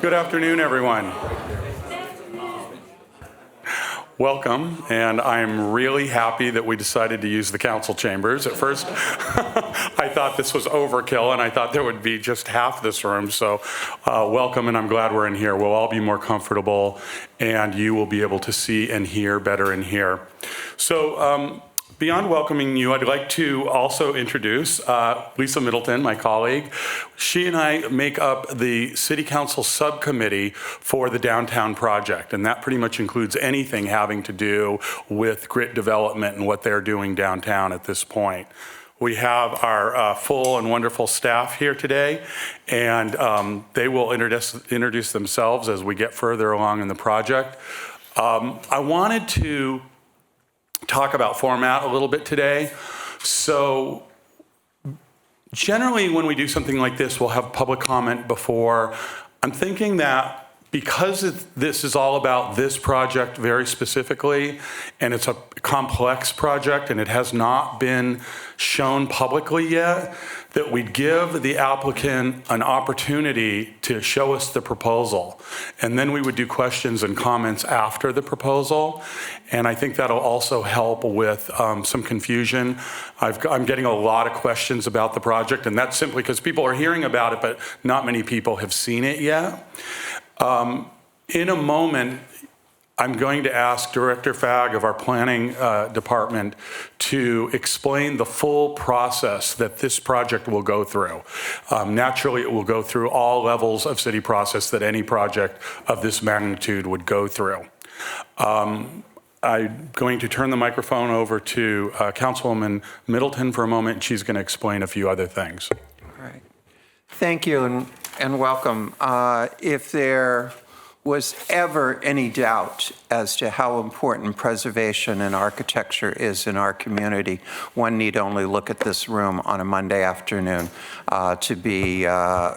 Good afternoon, everyone. Welcome, and I'm really happy that we decided to use the council chambers. At first, I thought this was overkill, and I thought there would be just half this room, so welcome, and I'm glad we're in here. We'll all be more comfortable, and you will be able to see and hear better in here. So, beyond welcoming you, I'd like to also introduce Lisa Middleton, my colleague. She and I make up the City Council Subcommittee for the downtown project, and that pretty much includes anything having to do with grit development and what they're doing downtown at this point. We have our full and wonderful staff here today, and they will introduce themselves as we get further along in the project. I wanted to talk about format a little bit today. So generally when we do something like this, we'll have public comment before. I'm thinking that because this is all about this project very specifically, and it's a complex project and it has not been shown publicly yet, that we'd give the applicant an opportunity to show us the proposal. And then we would do questions and comments after the proposal. And I think that'll also help with some confusion. I'm getting a lot of questions about the project, and that's simply because people are hearing about it, but not many people have seen it yet. In a moment, I'm going to ask Director Fagg of our planning department to explain the full process that this project will go through. Naturally, it will go through all levels of city process that any project of this magnitude would go through. I'm going to turn the microphone over to Councilwoman Middleton for a moment. She's going to explain a few other things. All right. Thank you and welcome. If there was ever any doubt as to how important preservation and architecture is in our community, one need only look at this room on a Monday afternoon to be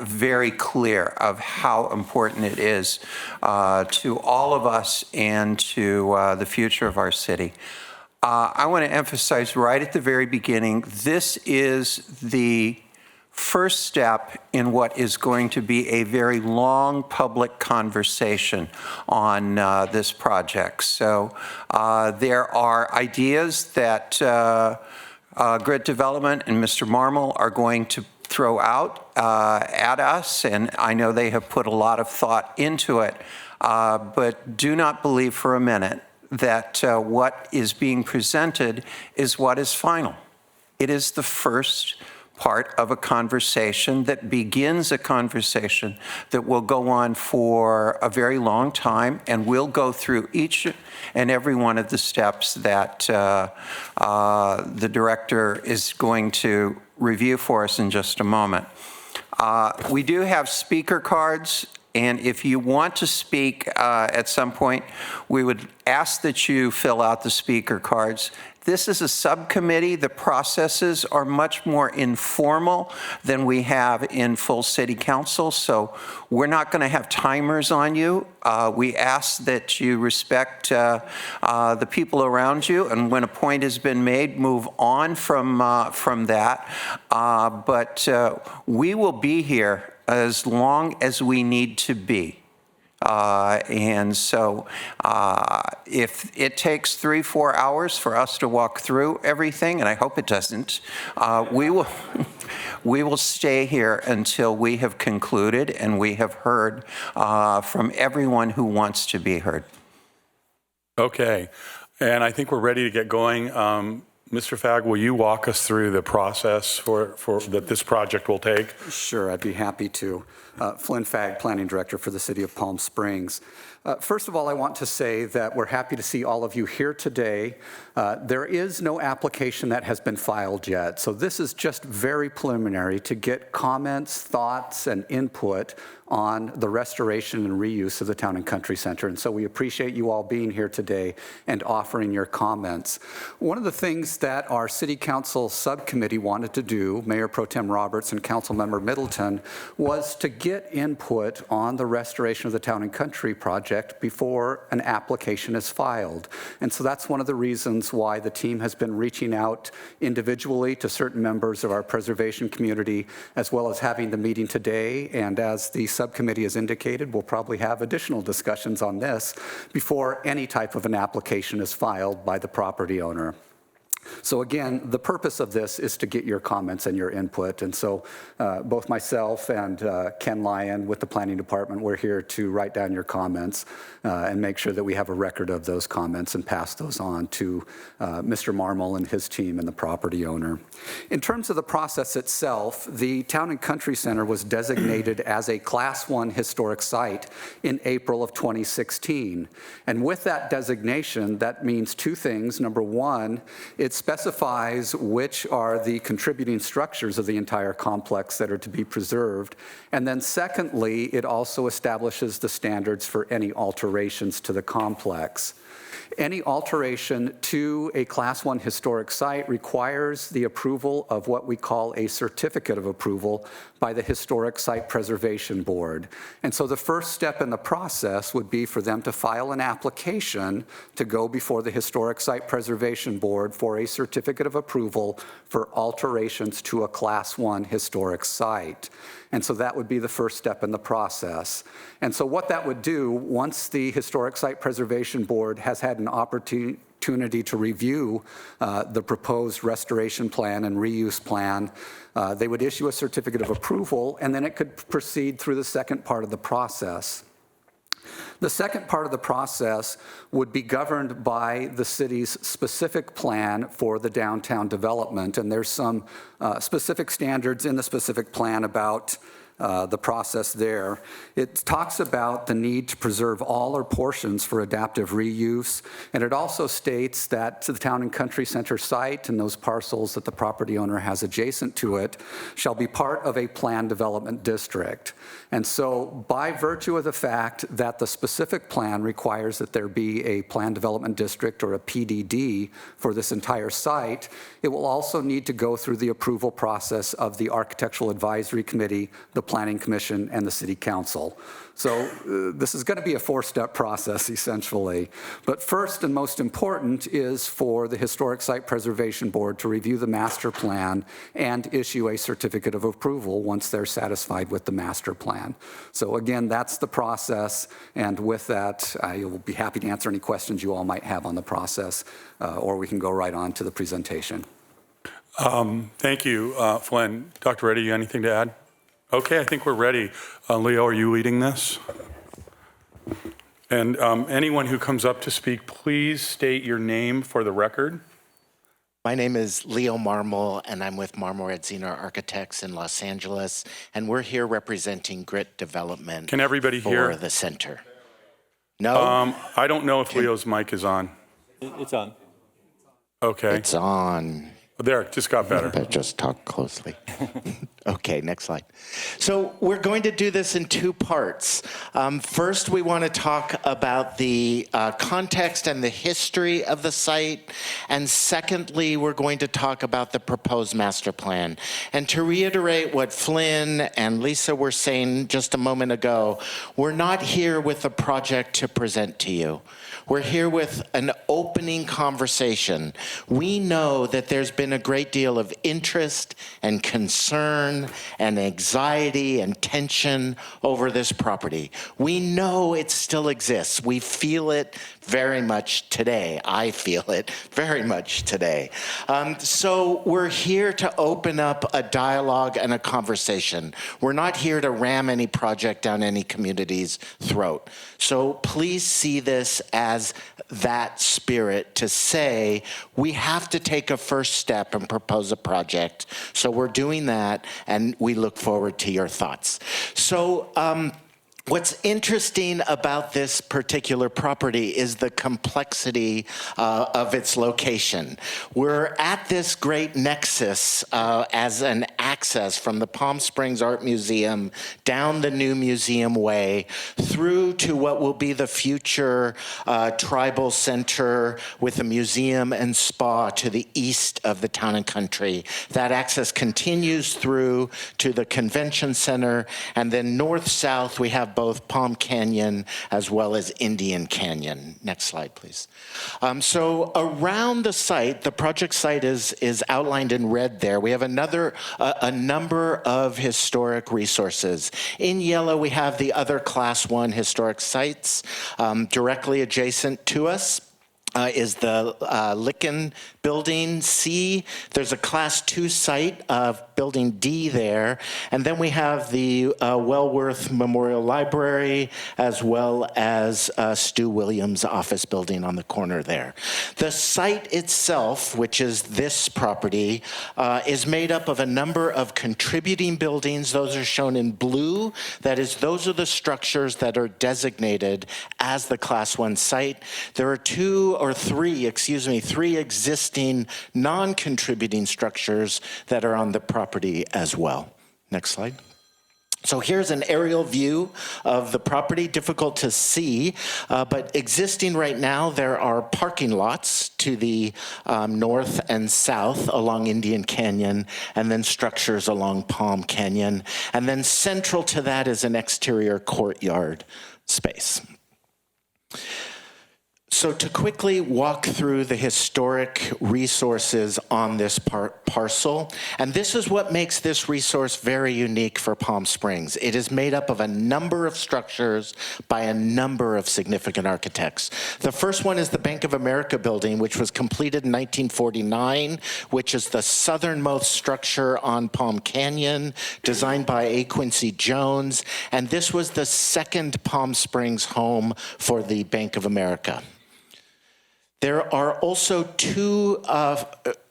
very clear of how important it is to all of us and to the future of our city. I want to emphasize right at the very beginning, this is the first step in what is going to be a very long public conversation on this project. So there are ideas that Grit Development and Mr. Marmel are going to throw out at us, and I know they have put a lot of thought into it, but do not believe for a minute that what is being presented is what is final. It is the first part of a conversation that begins a conversation that will go on for a very long time, and we'll go through each and every one of the steps that the director is going to review for us in just a moment. We do have speaker cards, and if you want to speak at some point, we would ask that you fill out the speaker cards. This is a subcommittee. The processes are much more informal than we have in full city council, so we're not going to have timers on you. We ask that you respect the people around you, and when a point has been made, move on from that. But we will be here as long as we need to be. And so if it takes 3-4 hours for us to walk through everything, and I hope it doesn't, we will stay here until we have concluded and we have heard from everyone who wants to be heard. Okay, and I think we're ready to get going. Mr. Fagg, will you walk us through the process for that this project will take? Sure, I'd be happy to. Flynn Fagg, Planning Director for the City of Palm Springs. First of all, I want to say that we're happy to see all of you here today. There is no application that has been filed yet, so this is just very preliminary to get comments, thoughts, and input on the restoration and reuse of the Town and Country Center. And so we appreciate you all being here today and offering your comments. One of the things that our City Council Subcommittee wanted to do, Mayor Pro Tem Roberts and Councilmember Middleton, was to get input on the restoration of the Town and Country project before an application is filed. And so that's one of the reasons why the team has been reaching out individually to certain members of our preservation community, as well as having the meeting today. And as the subcommittee has indicated, we'll probably have additional discussions on this before any type of an application is filed by the property owner. So again, the purpose of this is to get your comments and your input. And so both myself and Ken Lyon with the Planning Department, we're here to write down your comments and make sure that we have a record of those comments and pass those on to Mr. Marmol and his team and the property owner. In terms of the process itself, the Town and Country Center was designated as a Class 1 historic site in April of 2016. And with that designation, that means two things. Number one, it specifies which are the contributing structures of the entire complex that are to be preserved. And then secondly, it also establishes the standards for any alterations to the complex. Any alteration to a Class 1 historic site requires the approval of what we call a certificate of approval by the Historic Site Preservation Board. And so the first step in the process would be for them to file an application to go before the Historic Site Preservation Board for a certificate of approval for alterations to a Class 1 historic site. And so that would be the first step in the process. And so what that would do, once the Historic Site Preservation Board has had an opportunity to review the proposed restoration plan and reuse plan, they would issue a certificate of approval, and then it could proceed through the second part of the process. The second part of the process would be governed by the city's specific plan for the downtown development, and there's some specific standards in the specific plan about the process there. It talks about the need to preserve all or portions for adaptive reuse, and it also states that the Town and Country Center site and those parcels that the property owner has adjacent to it shall be part of a planned development district. And so by virtue of the fact that the specific plan requires that there be a planned development district or a PDD for this entire site, it will also need to go through the approval process of the Architectural Advisory Committee, the Planning Commission, and the City Council. So this is going to be a four-step process, essentially. But first and most important is for the Historic Site Preservation Board to review the master plan and issue a certificate of approval once they're satisfied with the master plan. So again, that's the process. And with that, I will be happy to answer any questions you all might have on the process, or we can go right on to the presentation. Thank you, Flynn. Dr. Reddy, you anything to add? Okay, I think we're ready. Leo, are you leading this? And anyone who comes up to speak, please state your name for the record. My name is Leo Marmol, and I'm with Marmol Edzina Architects in Los Angeles, and we're here representing Grit Development. Can everybody hear? For the center. No? I don't know if Leo's mic is on. It's on. Okay. It's on. There, just got better. But just talk closely. Okay, next slide. So we're going to do this in two parts. First, we want to talk about the context and the history of the site. And secondly, we're going to talk about the proposed master plan. And to reiterate what Flynn and Lisa were saying just a moment ago, we're not here with a project to present to you. We're here with an opening conversation. We know that there's been been a great deal of interest and concern and anxiety and tension over this property. We know it still exists. We feel it very much today. I feel it very much today. So we're here to open up a dialogue and a conversation. We're not here to ram any project down any community's throat. So please see this as that spirit to say we have to take a first step and propose a project. So we're doing that, and we look forward to your thoughts. So what's interesting about this particular property is the complexity of its location. We're at this great nexus as an access from the Palm Springs Art Museum down the new Museum Way through to what will be the future tribal center with a museum and spa to the east of the Town and Country. That access continues through to the convention center, and then north-south we have both Palm Canyon as well as Indian Canyon. Next slide, please. So around the site, the project site is outlined in red there. We have a number of historic resources. In yellow, we have the other Class 1 historic sites. Directly adjacent to us is the Licken Building C. There's a Class 2 site of Building D there. And then we have the Wellworth Memorial Library as well as Stu Williams' office building on the corner there. The site itself, which is this property, is made up of a number of contributing buildings. Those are shown in blue. That is, those are the structures that are designated as the Class 1 site. There are three existing non-contributing structures that are on the property as well. Next slide. So here's an aerial view of the property, difficult to see, but existing right now, there are parking lots to the north and south along Indian Canyon, and then structures along Palm Canyon. And then central to that is an exterior courtyard space. So to quickly walk through the historic resources on this parcel, and this is what makes this resource very unique for Palm Springs. It is made up of a number of structures by a number of significant architects. The first one is the Bank of America building, which was completed in 1949, which is the southernmost structure on Palm Canyon, designed by A. Quincy Jones, and this was the second Palm Springs home for the Bank of America. There are also two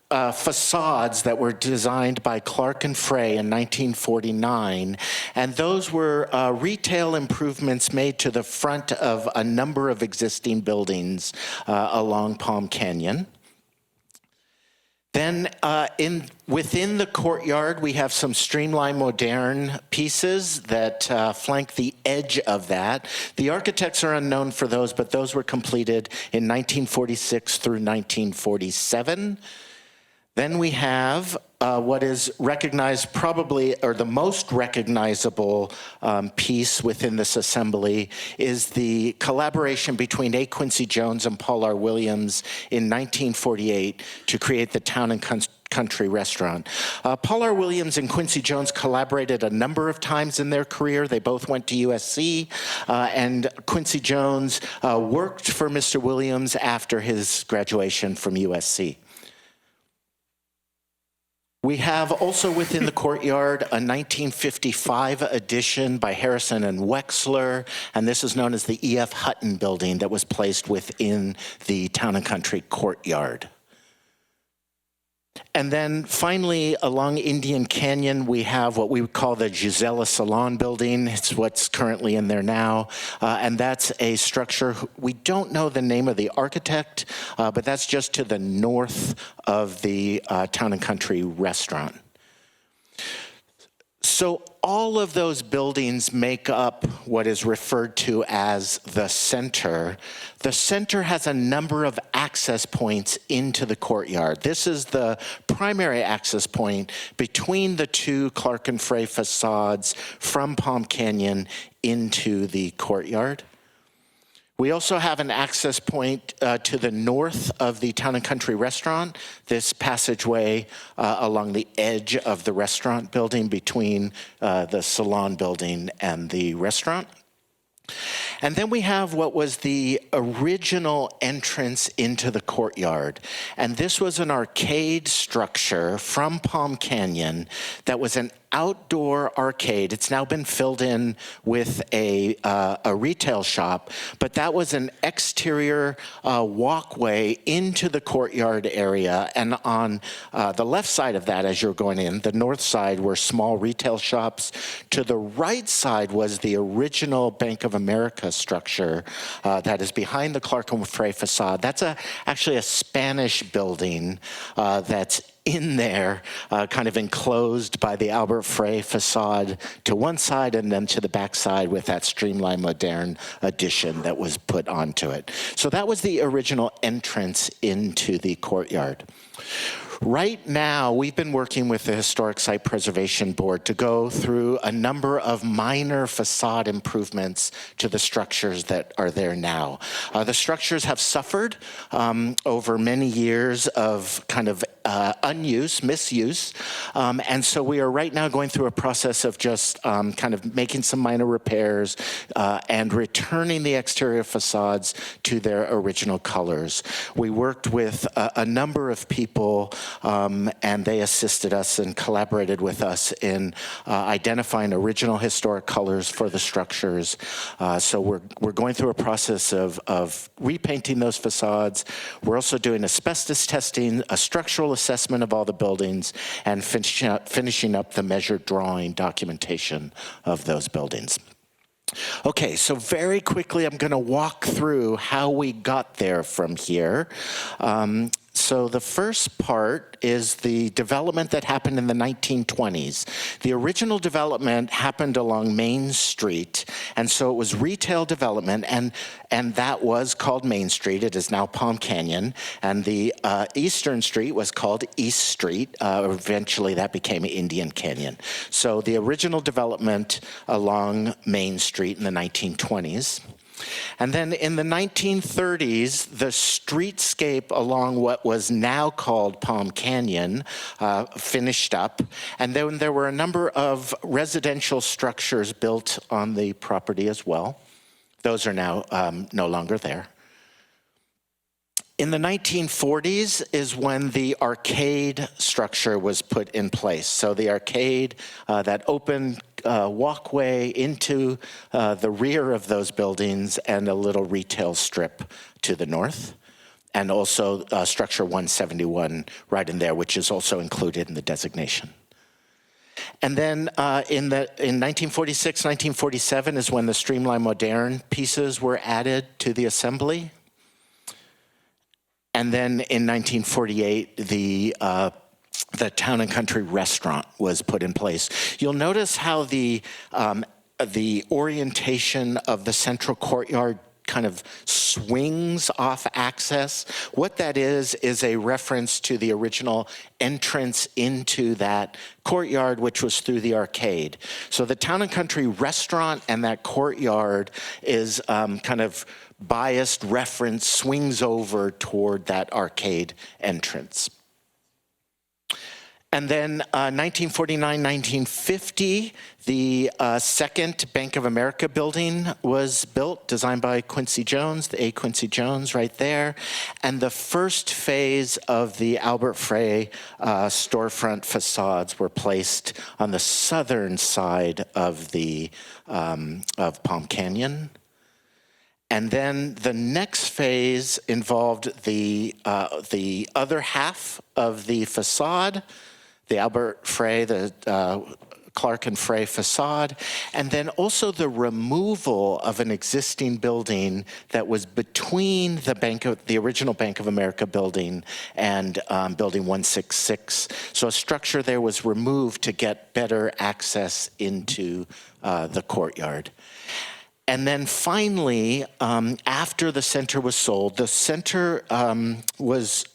facades that were designed by Clark and Frey in 1949, and those were retail improvements made to the front of a number of existing buildings along Palm Canyon. Then within the courtyard, we have some streamlined modern pieces that flank the edge of that. The architects are unknown for those, but those were completed in 1946 through 1947. Then we have what is recognized probably, or the most recognizable piece within this assembly is the collaboration between A. Quincy Jones and Paul R. Williams in 1948 to create the Town and Country restaurant. Paul R. Williams and Quincy Jones collaborated a number of times in their career. They both went to USC, and Quincy Jones worked for Mr. Williams after his graduation from USC. We have also within the courtyard a 1955 addition by Harrison and Wexler, and this is known as the E.F. Hutton building that was placed within the Town and Country courtyard. And then finally, along Indian Canyon, we have what we would call the Gisela Salon building. It's what's currently in there now. And that's a structure, we don't know the name of the architect, but that's just to the north of the Town and Country restaurant. So all of those buildings make up what is referred to as the center. The center has a number of access points into the courtyard. This is the primary access point between the two Clark and Frey facades from Palm Canyon into the courtyard. We also have an access point to the north of the Town and Country Restaurant, this passageway along the edge of the restaurant building between the salon building and the restaurant. And then we have what was the original entrance into the courtyard. And this was an arcade structure from Palm Canyon that was an outdoor arcade. It's now been filled in with a retail shop, but that was an exterior walkway into the courtyard area. And on the left side of that, as you're going in, the north side were small retail shops. To the right side was the original Bank of America structure that is behind the Clark and Frey facade. That's actually a Spanish building that's in there, kind of enclosed by the Albert Frey facade to one side and then to the back side with that streamlined modern addition that was put onto it. So that was the original entrance into the courtyard. Right now, we've been working with the Historic Site Preservation Board to go through a number of minor facade improvements to the structures that are there now. The structures have suffered over many years of kind of misuse, and so we are right now going through a process of just kind of making some minor repairs and returning the exterior facades to their original colors. We worked with a number of people and they assisted us and collaborated with us in identifying original historic colors for the structures. So we're going through a process of repainting those facades. We're also doing asbestos testing, a structural assessment of all the buildings, and finishing up the measured drawing documentation of those buildings. Okay, so very quickly, I'm going to walk through how we got there from here. So the first part is the development that happened in the 1920s. The original development happened along Main Street, and so it was retail development, and that was called Main Street. It is now Palm Canyon, and the Eastern Street was called East Street. Eventually, that became Indian Canyon. So the original development along Main Street in the 1920s. And then in the 1930s, the streetscape along what was now called Palm Canyon finished up. And then there were a number of residential structures built on the property as well. Those are now no longer there. In the 1940s is when the arcade structure was put in place. So the arcade, that open walkway into the rear of those buildings, and a little retail strip to the north. And also structure 171 right in there, which is also included in the designation. And then in 1946, 1947 is when the streamlined modern pieces were added to the assembly. And then in 1948, the Town and Country Restaurant was put in place. You'll notice how the orientation of the central courtyard kind of swings off axis. What that is a reference to the original entrance into that courtyard, which was through the arcade. So the Town and Country Restaurant and that courtyard is kind of biased reference, swings over toward that arcade entrance. And then 1949, 1950, the second Bank of America building was built, designed by Quincy Jones, the A. Quincy Jones right there. And the first phase of the Albert Frey storefront facades were placed on the southern side of Palm Canyon. And then the next phase involved the other half of the facade, the Albert Frey, the Clark and Frey facade, and then also the removal of an existing building that was between the original Bank of America building and building 166. So a structure there was removed to get better access into the courtyard. And then finally, after the center was sold, the center was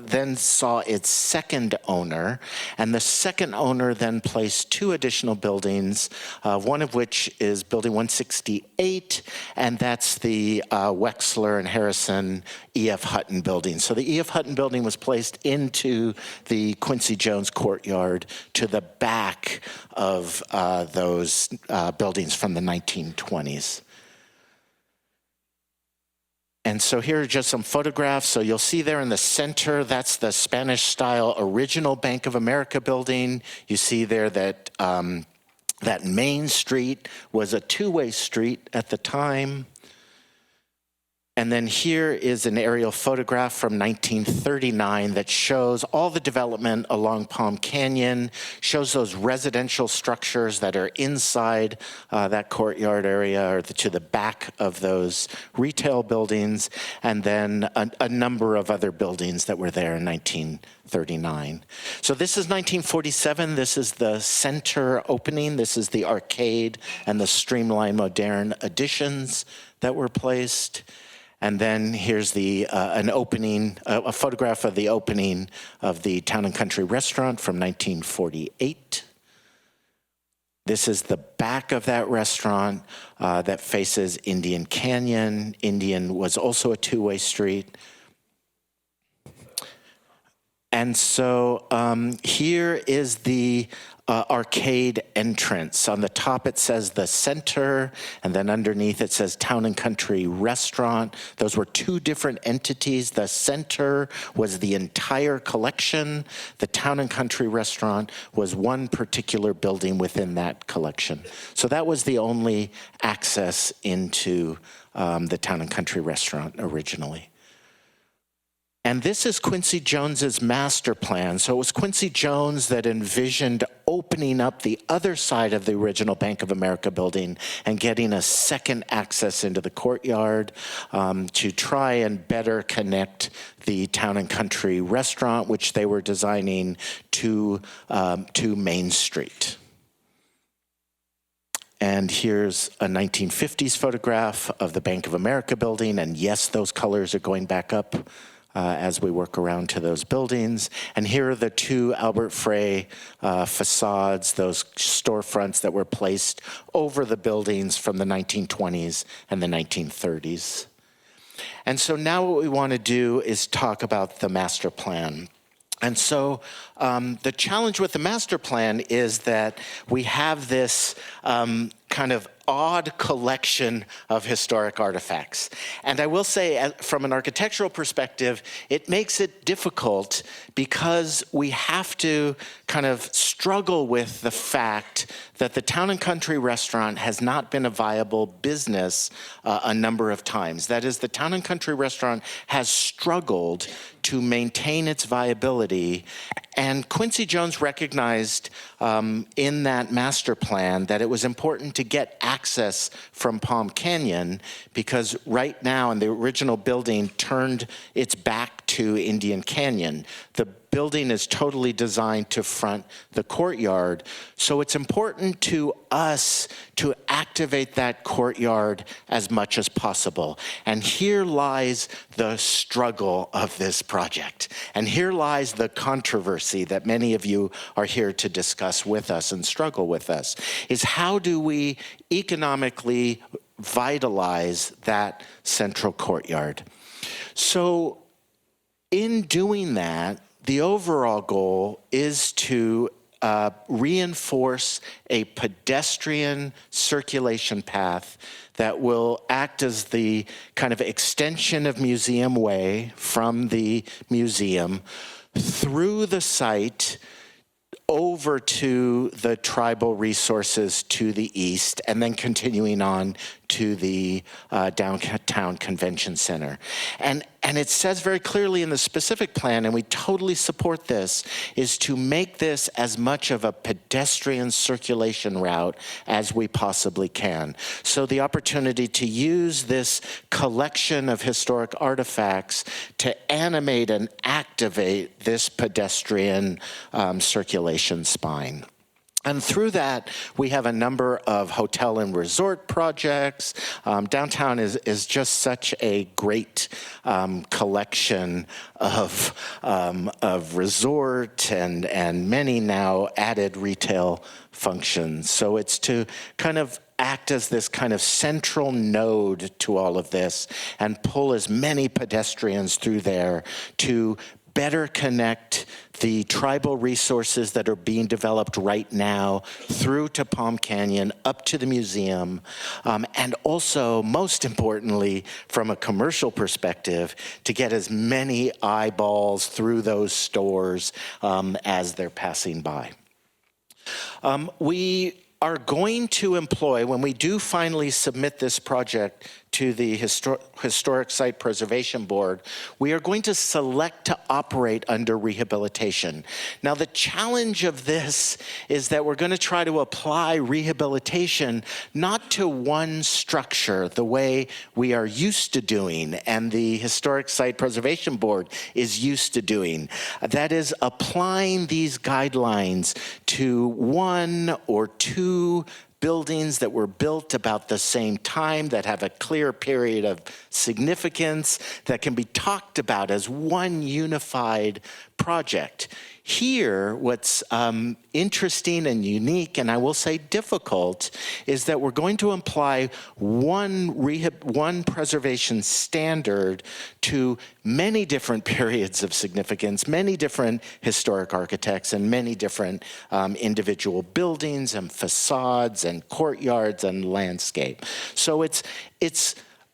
then saw its second owner, and the second owner then placed two additional buildings, one of which is Building 168, and that's the Wexler and Harrison E.F. Hutton building. So the E.F. Hutton building was placed into the Quincy Jones courtyard to the back of those buildings from the 1920s. And so here are just some photographs. So you'll see there in the center, that's the Spanish-style original Bank of America building. You see there that that Main Street was a two-way street at the time. And then here is an aerial photograph from 1939 that shows all the development along Palm Canyon, shows those residential structures that are inside that courtyard area or to the back of those retail buildings, and then a number of other buildings that were there in 1939. So this is 1947. This is the center opening. This is the arcade and the streamlined modern additions that were placed. And then here's an opening, a photograph of the opening of the Town and Country restaurant from 1948. This is the back of that restaurant that faces Indian Canyon. Indian was also a two-way street. And so here is the arcade entrance. On the top it says the center, and then underneath it says Town and Country Restaurant. Those were two different entities. The center was the entire collection. The Town and Country Restaurant was one particular building within that collection. So that was the only access into the Town and Country Restaurant originally. And this is Quincy Jones's master plan. So it was Quincy Jones that envisioned opening up the other side of the original Bank of America building and getting a second access into the courtyard to try and better connect the Town and Country restaurant, which they were designing, to Main Street. And here's a 1950s photograph of the Bank of America building. And yes, those colors are going back up as we work around to those buildings. And here are the two Albert Frey facades, those storefronts that were placed over the buildings from the 1920s and the 1930s. And so now what we want to do is talk about the master plan. And so the challenge with the master plan is that we have this kind of odd collection of historic artifacts. And I will say, from an architectural perspective, it makes it difficult because we have to kind of struggle with the fact that the Town and Country restaurant has not been a viable business a number of times. That is, the Town and Country restaurant has struggled to maintain its viability. And Quincy Jones recognized in that master plan that it was important to get access from Palm Canyon because right now, and the original building turned its back to Indian Canyon. The building is totally designed to front the courtyard. So it's important to us to activate that courtyard as much as possible. And here lies the struggle of this project. And here lies the controversy that many of you are here to discuss with us and struggle with us, is how do we economically vitalize that central courtyard? So in doing that, the overall goal is to reinforce a pedestrian circulation path that will act as the kind of extension of Museum Way from the museum through the site over to the tribal resources to the east, and then continuing on to the downtown convention center. And it says very clearly in the specific plan, and we totally support this, is to make this as much of a pedestrian circulation route as we possibly can. So the opportunity to use this collection of historic artifacts to animate and activate this pedestrian circulation spine. And through that, we have a number of hotel and resort projects. Downtown is just such a great collection of resort and many now added retail functions. So it's to kind of act as this kind of central node to all of this and pull as many pedestrians through there to better connect the tribal resources that are being developed right now through to Palm Canyon, up to the museum, and also, most importantly, from a commercial perspective, to get as many eyeballs through those stores as they're passing by. We are going to employ, when we do finally submit this project to the Historic Site Preservation Board, we are going to select to operate under rehabilitation. Now, the challenge of this is that we're going to try to apply rehabilitation not to one structure the way we are used to doing and the Historic Site Preservation Board is used to doing. That is, applying these guidelines to one or two buildings that were built about the same time, that have a clear period of significance, that can be talked about as one unified project. Here, what's interesting and unique, and I will say difficult, is that we're going to apply one preservation standard to many different periods of significance, many different historic architects, and many different individual buildings and facades and courtyards and landscape. So it's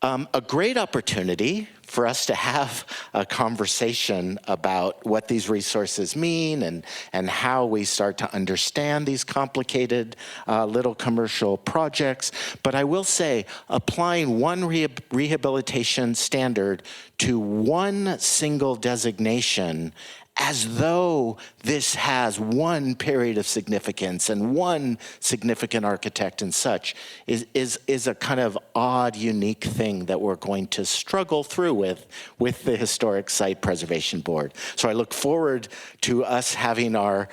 a great opportunity for us to have a conversation about what these resources mean and how we start to understand these complicated little commercial projects. But I will say, applying one rehabilitation standard to one single designation as though this has one period of significance and one significant architect and such is a kind of odd, unique thing that we're going to struggle through with the Historic Site Preservation Board. So I look forward to us having our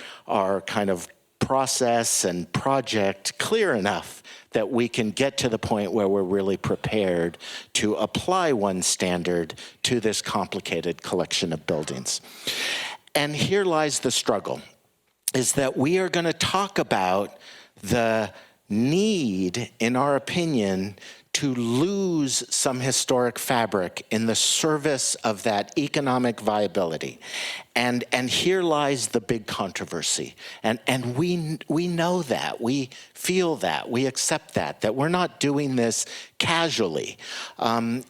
kind of process and project clear enough that we can get to the point where we're really prepared to apply one standard to this complicated collection of buildings. And here lies the struggle, is that we are going to talk about the need, in our opinion, to lose some historic fabric in the service of that economic viability. And here lies the big controversy. And we know that, we feel that, we accept that we're not doing this casually,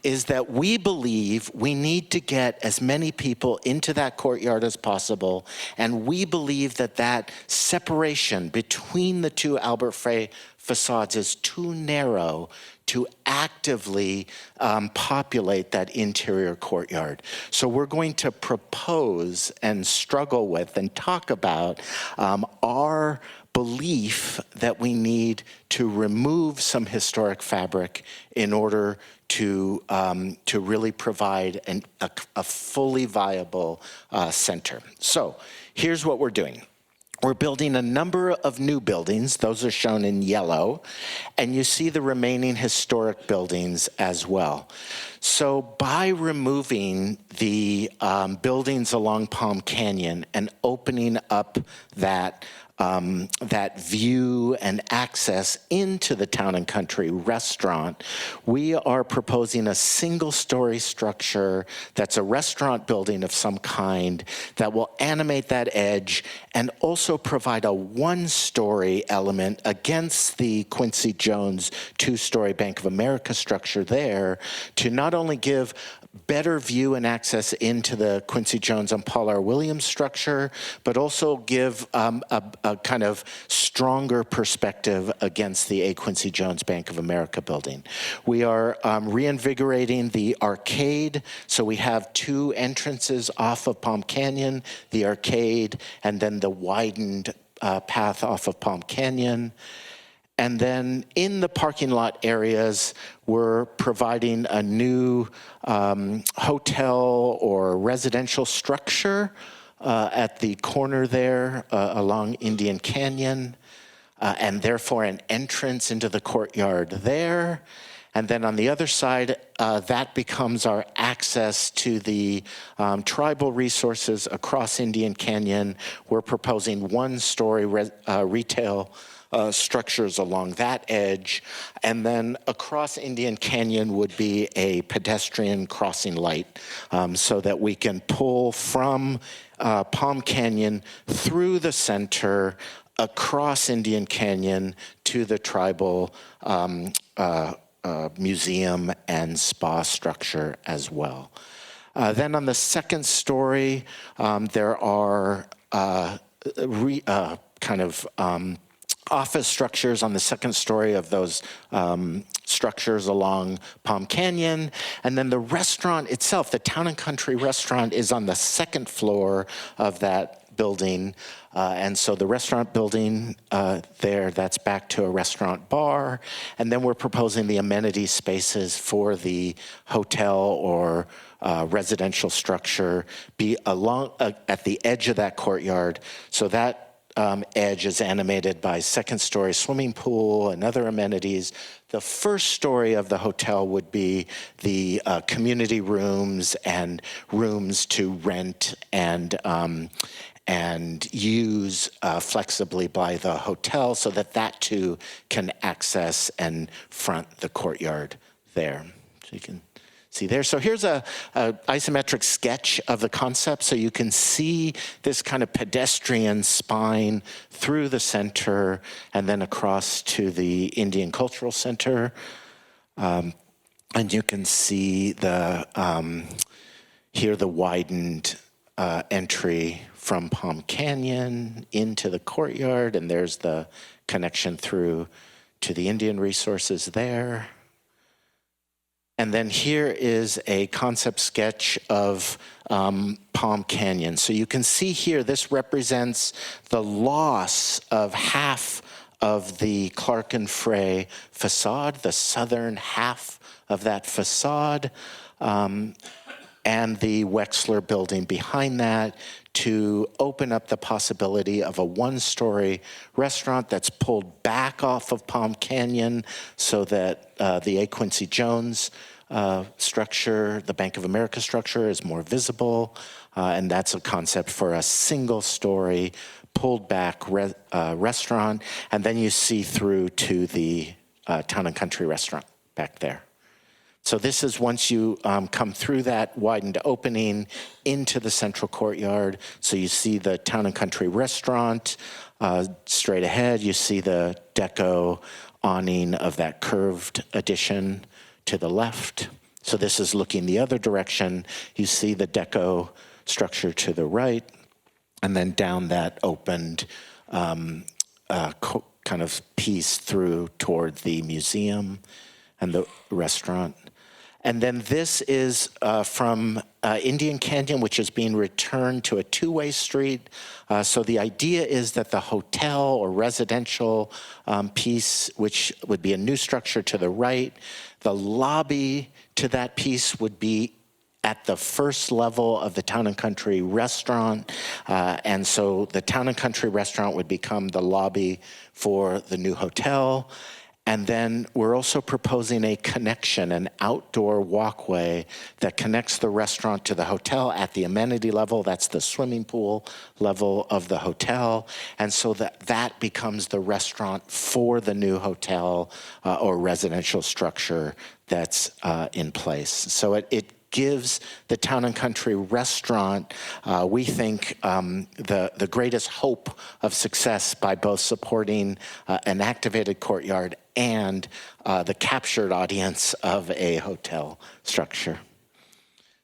is that we believe we need to get as many people into that courtyard as possible, and we believe that separation between the two Albert Frey facades is too narrow to actively populate that interior courtyard. So we're going to propose and struggle with and talk about our belief that we need to remove some historic fabric in order to really provide a fully viable center. So here's what we're doing. We're building a number of new buildings. Those are shown in yellow. And you see the remaining historic buildings as well. So by removing the buildings along Palm Canyon and opening up that view and access into the Town and Country restaurant, we are proposing a single-story structure that's a restaurant building of some kind that will animate that edge and also provide a one-story element against the Quincy Jones two-story Bank of America structure there to not only give better view and access into the Quincy Jones and Paul R. Williams structure, but also give a kind of stronger perspective against the A. Quincy Jones Bank of America building. We are reinvigorating the arcade, so we have two entrances off of Palm Canyon, the arcade, and then the widened path off of Palm Canyon. And then in the parking lot areas, we're providing a new hotel or residential structure at the corner there along Indian Canyon. and therefore an entrance into the courtyard there. And then on the other side, that becomes our access to the tribal resources across Indian Canyon. We're proposing one-story retail structures along that edge. And then across Indian Canyon would be a pedestrian crossing light so that we can pull from Palm Canyon through the center, across Indian Canyon to the tribal museum and spa structure as well. Then on the second story, there are office structures on the second story of those structures along Palm Canyon. And then the restaurant itself, the Town and Country restaurant, is on the second floor of that building. And so the restaurant building there, that's back to a restaurant bar. And then we're proposing the amenity spaces for the hotel or residential structure be along at the edge of that courtyard. So that edge is animated by second-story swimming pool and other amenities. The first story of the hotel would be the community rooms and rooms to rent and use flexibly by the hotel so that too can access and front the courtyard there. So you can see there. So here's a isometric sketch of the concept. So you can see this kind of pedestrian spine through the center and then across to the Indian Cultural Center. And you can see here the widened entry from Palm Canyon into the courtyard, and there's the connection through to the Indian resources there. And then here is a concept sketch of Palm Canyon. So you can see here, this represents the loss of half of the Clark and Frey facade, the southern half of that facade, and the Wexler building behind that, to open up the possibility of a one-story restaurant that's pulled back off of Palm Canyon so that the A. Quincy Jones structure, the Bank of America structure, is more visible. And that's a concept for a single-story, pulled back restaurant. And then you see through to the Town and Country restaurant back there. So this is once you come through that widened opening into the central courtyard. So you see the Town and Country restaurant straight ahead. You see the deco awning of that curved addition to the left. So this is looking the other direction. You see the deco structure to the right, and then down that opened kind of piece through toward the museum and the restaurant. And then this is from Indian Canyon, which is being returned to a two-way street. So the idea is that the hotel or residential piece, which would be a new structure to the right, the lobby to that piece would be at the first level of the Town and Country restaurant. And so the Town and Country restaurant would become the lobby for the new hotel. And then we're also proposing a connection, an outdoor walkway that connects the restaurant to the hotel at the amenity level. That's the swimming pool level of the hotel. And so that becomes the restaurant for the new hotel or residential structure that's in place. So it gives the Town and Country restaurant, we think, the greatest hope of success by both supporting an activated courtyard and the captured audience of a hotel structure.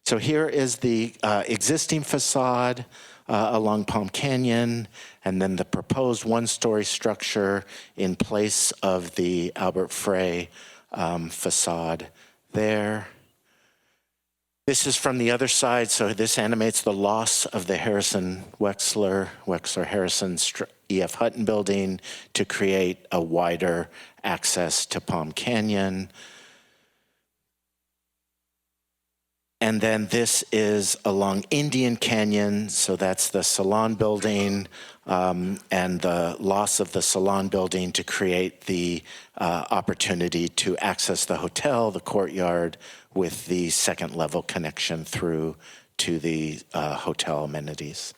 So here is the existing facade along Palm Canyon, and then the proposed one-story structure in place of the Albert Frey facade there. This is from the other side, so this animates the loss of the Wexler-Harrison E.F. Hutton building to create a wider access to Palm Canyon. And then this is along Indian Canyon, so that's the Salon Building, and the loss of the Salon Building to create the opportunity to access the hotel, the courtyard, with the second level connection through to the hotel amenities.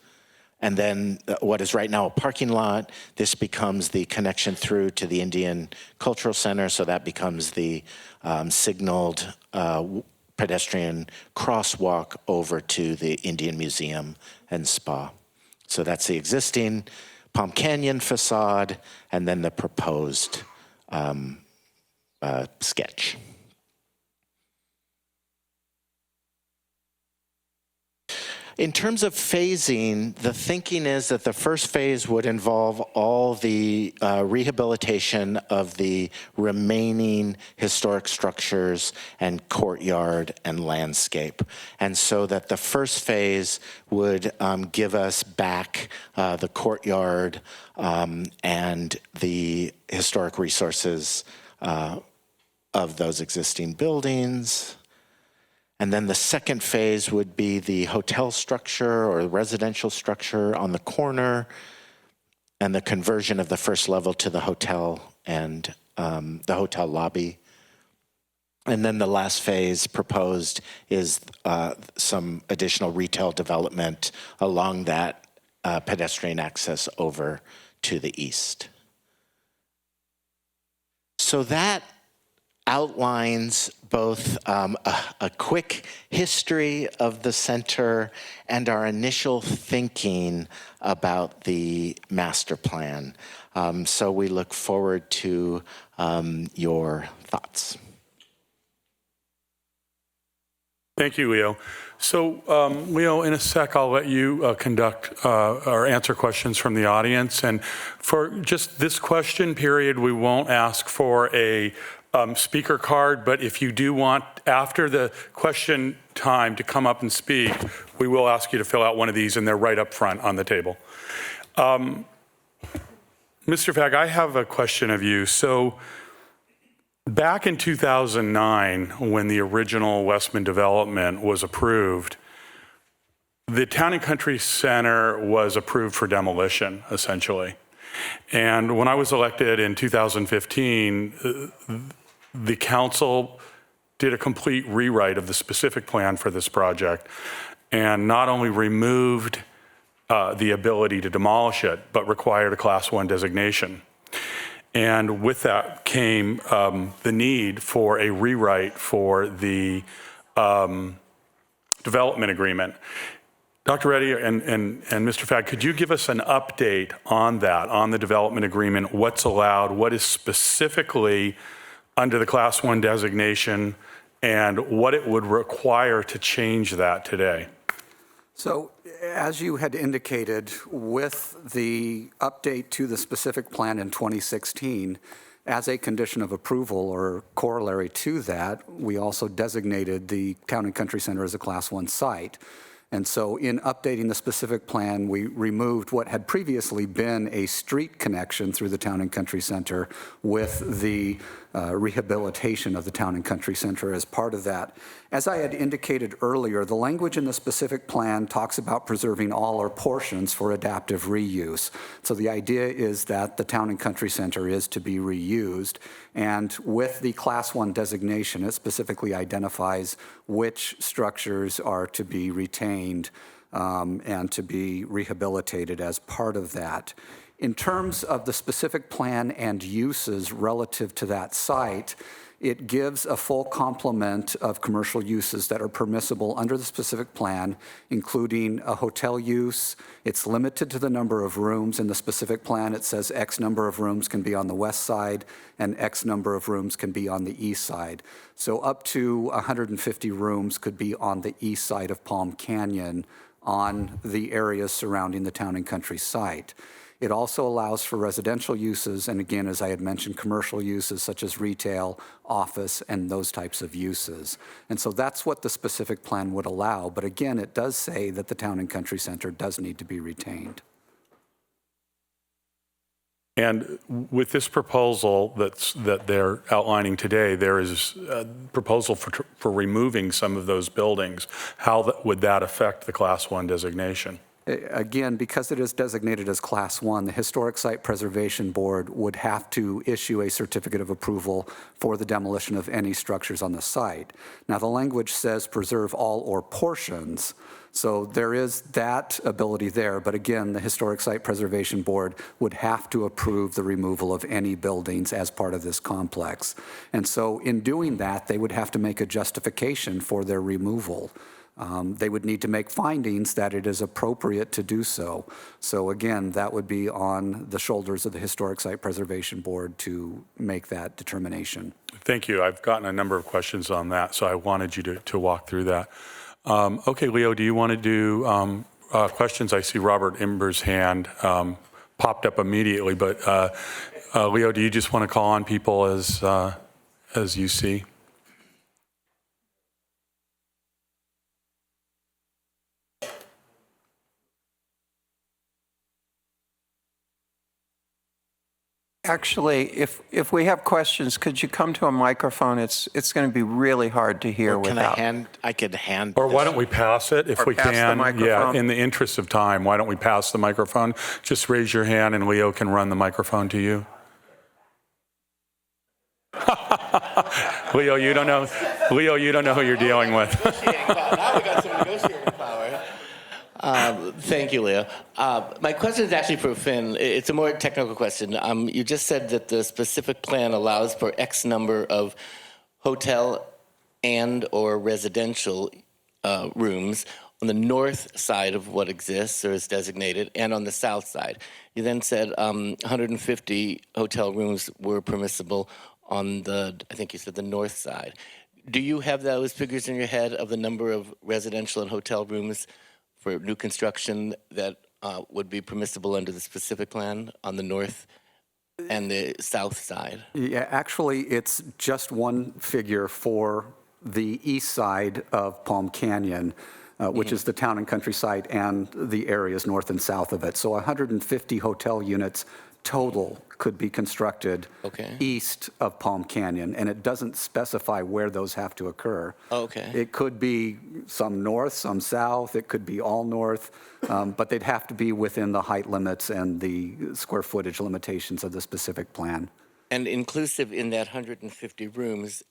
And then what is right now a parking lot, this becomes the connection through to the Indian Cultural Center, so that becomes the signaled pedestrian crosswalk over to the Indian Museum and Spa. So that's the existing Palm Canyon facade, and then the proposed sketch. In terms of phasing, the thinking is that the first phase would involve all the rehabilitation of the remaining historic structures and courtyard and landscape. And so that the first phase would give us back the courtyard and the historic resources of those existing buildings. And then the second phase would be the hotel structure or residential structure on the corner and the conversion of the first level to the hotel and the hotel lobby. And then the last phase proposed is some additional retail development along that pedestrian access over to the east. So that outlines both a quick history of the center and our initial thinking about the master plan. So we look forward to your thoughts. Thank you, Leo. So, Leo, in a sec, I'll let you conduct or answer questions from the audience. And for just this question period, we won't ask for a speaker card, but if you do want, after the question time, to come up and speak, we will ask you to fill out one of these, and they're right up front on the table. Mr. Fagg, I have a question of you. So back in 2009, when the original Westman development was approved, the Town and Country Center was approved for demolition, essentially. And when I was elected in 2015, the council did a complete rewrite of the specific plan for this project and not only removed the ability to demolish it, but required a Class 1 designation. And with that came the need for a rewrite for the development agreement. Dr. Reddy and Mr. Fagg, could you give us an update on that, on the development agreement, what's allowed, what is specifically under the Class 1 designation, and what it would require to change that today? So, as you had indicated, with the update to the specific plan in 2016, as a condition of approval or corollary to that, we also designated the Town and Country Center as a Class 1 site. And so in updating the specific plan, we removed what had previously been a street connection through the Town and Country Center with the rehabilitation of the Town and Country Center as part of that. As I had indicated earlier, the language in the specific plan talks about preserving all or portions for adaptive reuse. So the idea is that the Town and Country Center is to be reused. And with the Class 1 designation, it specifically identifies which structures are to be retained and to be rehabilitated as part of that. In terms of the specific plan and uses relative to that site, it gives a full complement of commercial uses that are permissible under the specific plan, including a hotel use. It's limited to the number of rooms. In the specific plan, it says X number of rooms can be on the west side and X number of rooms can be on the east side. So up to 150 rooms could be on the east side of Palm Canyon on the areas surrounding the Town and Country site. It also allows for residential uses, and again, as I had mentioned, commercial uses such as retail, office, and those types of uses. And so that's what the specific plan would allow. But again, it does say that the Town and Country Center does need to be retained. And with this proposal that they're outlining today, there is a proposal for removing some of those buildings. How would that affect the Class 1 designation? Again, because it is designated as Class 1, the Historic Site Preservation Board would have to issue a certificate of approval for the demolition of any structures on the site. Now, the language says preserve all or portions, so there is that ability there. But again, the Historic Site Preservation Board would have to approve the removal of any buildings as part of this complex. And so in doing that, they would have to make a justification for their removal. They would need to make findings that it is appropriate to do so. So again, that would be on the shoulders of the Historic Site Preservation Board to make that determination. Thank you. I've gotten a number of questions on that, so I wanted you to walk through that. Okay, Leo, do you want to do questions? I see Robert Imber's hand popped up immediately, but Leo, do you just want to call on people as you see? Actually, if we have questions, could you come to a microphone? It's going to be really hard to hear Or can without. I could hand. Or why don't we pass it if Or we pass the can? Yeah, microphone? in the interest of time, why don't we pass the microphone? Just raise your hand and Leo can run the microphone to you. Leo, you don't know who you're dealing with. Now we got some negotiating power. Thank you, Leo. My question is actually for Finn. It's a more technical question. You just said that the specific plan allows for X number of hotel and or residential rooms on the north side of what exists or is designated and on the south side. You then said 150 hotel rooms were permissible on I think you said the north side. Do you have those figures in your head of the number of residential and hotel rooms for new construction that would be permissible under the specific plan on the north and the south side? Yeah, actually, it's just one figure for the east side of Palm Canyon, which is the town and countryside and the areas north and south of it. So 150 hotel units total could be constructed east of Palm Canyon, and it doesn't specify where those have to occur. Okay. It could be some north, some south, it could be all north, but they'd have to be within the height limits and the square footage limitations of the specific plan. And inclusive in that 150 rooms,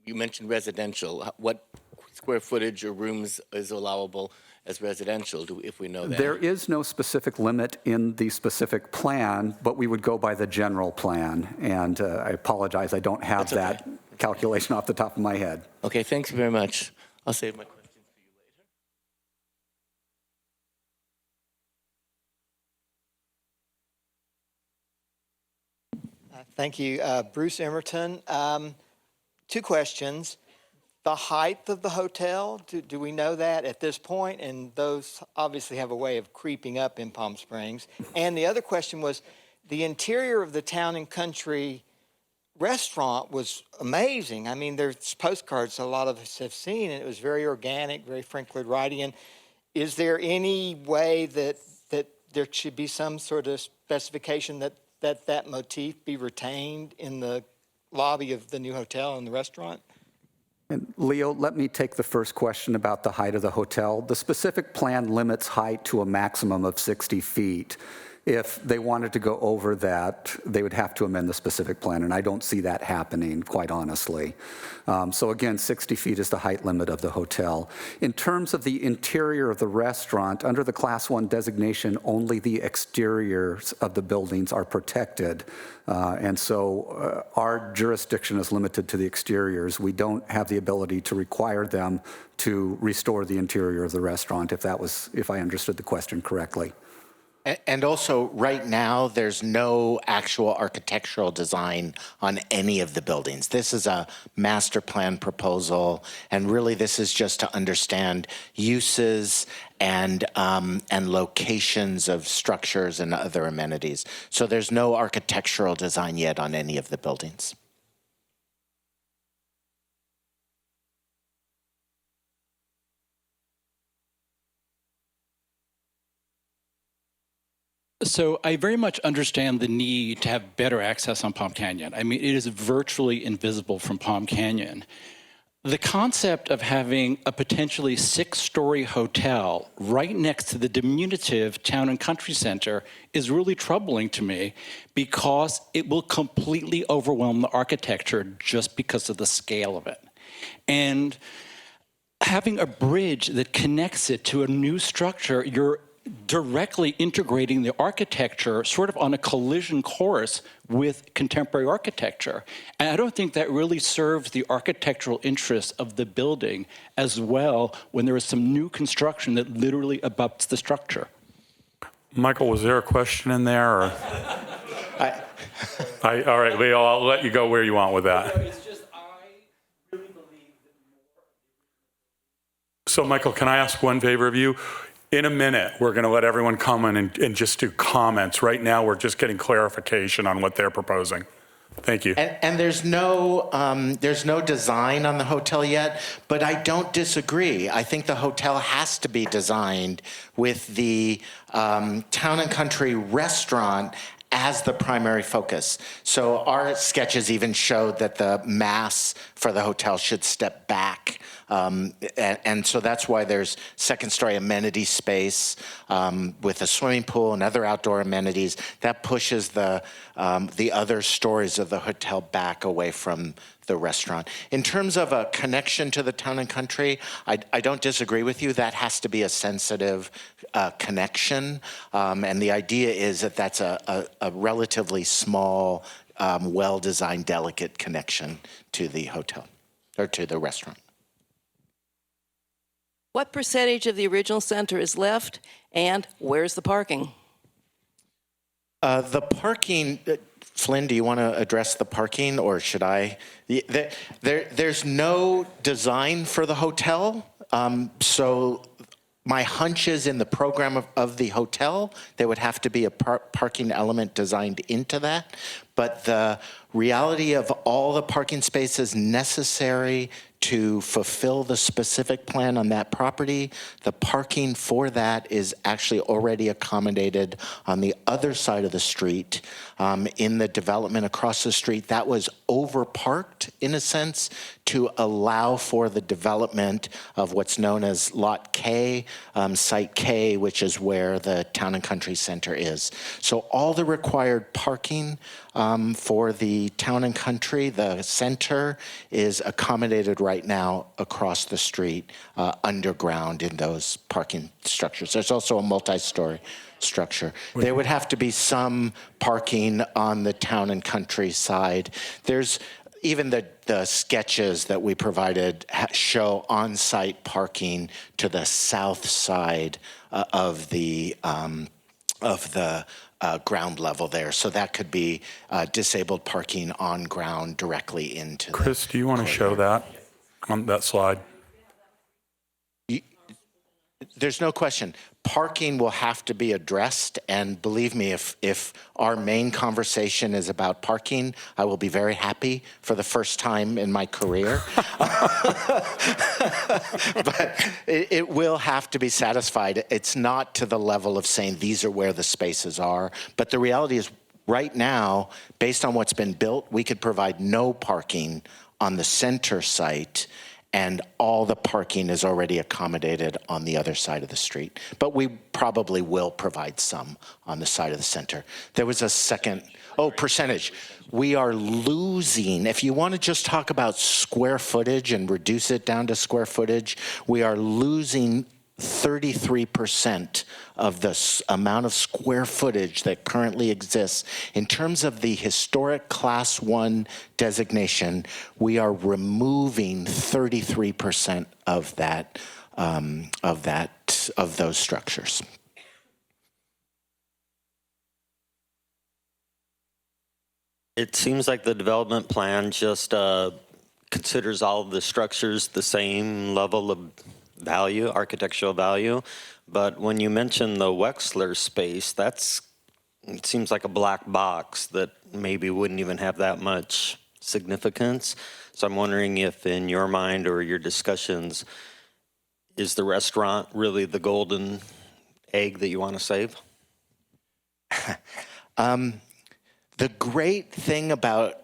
you mentioned residential. What square footage or rooms is allowable as residential, if we know that? There is no specific limit in the specific plan, but we would go by the general plan. And I apologize, I don't have that calculation off the top of my head. Okay, thanks very much. I'll save my questions for you later. Thank you. Bruce Emerton. Two questions. The height of the hotel, do we know that at this point? And those obviously have a way of creeping up in Palm Springs. And the other question was, the interior of the Town and Country restaurant was amazing. I mean, there's postcards a lot of us have seen, and it was very organic, very Frank Lloyd Wrightian. Is there any way that there should be some sort of specification that motif be retained in the lobby of the new hotel and the restaurant? And Leo, let me take the first question about the height of the hotel. The specific plan limits height to a maximum of 60 feet. If they wanted to go over that, they would have to amend the specific plan, and I don't see that happening, quite honestly. So again, 60 feet is the height limit of the hotel. In terms of the interior of the restaurant, under the Class 1 designation, only the exteriors of the buildings are protected. And so our jurisdiction is limited to the exteriors. We don't have the ability to require them to restore the interior of the restaurant, if I understood the question correctly. And also, right now, there's no actual architectural design on any of the buildings. This is a master plan proposal, and really this is just to understand uses and locations of structures and other amenities. So there's no architectural design yet on any of the buildings. So I very much understand the need to have better access on Palm Canyon. I mean, it is virtually invisible from Palm Canyon. The concept of having a potentially 6-story hotel right next to the diminutive town and country center is really troubling to me because it will completely overwhelm the architecture just because of the scale of it. And having a bridge that connects it to a new structure, you're directly integrating the architecture sort of on a collision course with contemporary architecture. And I don't think that really serves the architectural interests of the building as well when there is some new construction that literally abuts the structure. Michael, was there a question in there? Or? All right, Leo, I'll let you go where you want with that. It's just, I really believe that So, Michael, can I ask one favor of you? In a minute, we're going to let everyone come in and just do comments. Right now, we're just getting clarification on what they're proposing. Thank you. And there's no design on the hotel yet, but I don't disagree. I think the hotel has to be designed with the Town and Country restaurant as the primary focus. So our sketches even showed that the mass for the hotel should step back. And so that's why there's second-story amenity space with a swimming pool and other outdoor amenities. That pushes the other stories of the hotel back away from the restaurant. In terms of a connection to the Town and Country, I don't disagree with you. That has to be a sensitive connection. And the idea is that that's a relatively small, well-designed, delicate connection to the hotel or to the restaurant. What percentage of the original center is left, and where's the parking? The parking, Flynn, do you want to address the parking, or should I? There's no design for the hotel, so my hunch is in the program of the hotel, there would have to be a parking element designed into that. But the reality of all the parking spaces necessary to fulfill the specific plan on that property, the parking for that is actually already accommodated on the other side of the street. In the development across the street, that was overparked in a sense to allow for the development of what's known as Lot K, Site K, which is where the Town and Country Center is. So all the required parking for the Town and Country, the center, is accommodated right now across the street underground in those parking structures. There's also a multi-story structure. There would have to be some parking on the Town and Country side. There's even the sketches that we provided show on-site parking to the south side of the ground level there. So that could be disabled parking on ground directly into the Chris, do you want to show that on that slide? There's no question. Parking will have to be addressed, and believe me, if our main conversation is about parking, I will be very happy for the first time in my career. But it will have to be satisfied. It's not to the level of saying these are where the spaces are, but the reality is right now, based on what's been built, we could provide no parking on the center site, and all the parking is already accommodated on the other side of the street. But we probably will provide some on the side of the center. There was a second, percentage. We are losing, if you want to just talk about square footage and reduce it down to square footage, we are losing 33% of the amount of square footage that currently exists. In terms of the historic Class 1 designation, we are removing 33% of that, of those structures. It seems like the development plan just considers all of the structures the same level of value, architectural value, but when you mention the Wexler space, it seems like a black box that maybe wouldn't even have that much significance. So I'm wondering if in your mind or your discussions, is the restaurant really the golden egg that you want to save? The great thing about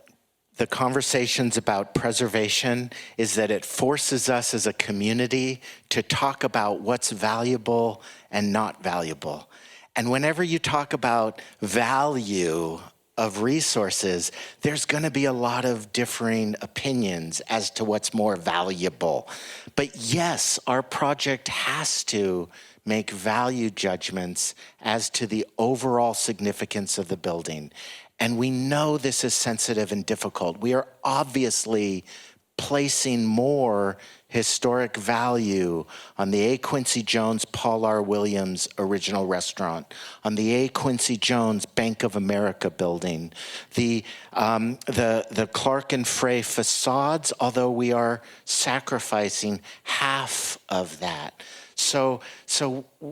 the conversations about preservation is that it forces us as a community to talk about what's valuable and not valuable. And whenever you talk about value of resources, there's going to be a lot of differing opinions as to what's more valuable. But yes, our project has to make value judgments as to the overall significance of the building. And we know this is sensitive and difficult. We are obviously placing more historic value on the A. Quincy Jones Paul R. Williams original restaurant, on the A. Quincy Jones Bank of America building, the Clark and Frey facades, although we are sacrificing half of that. So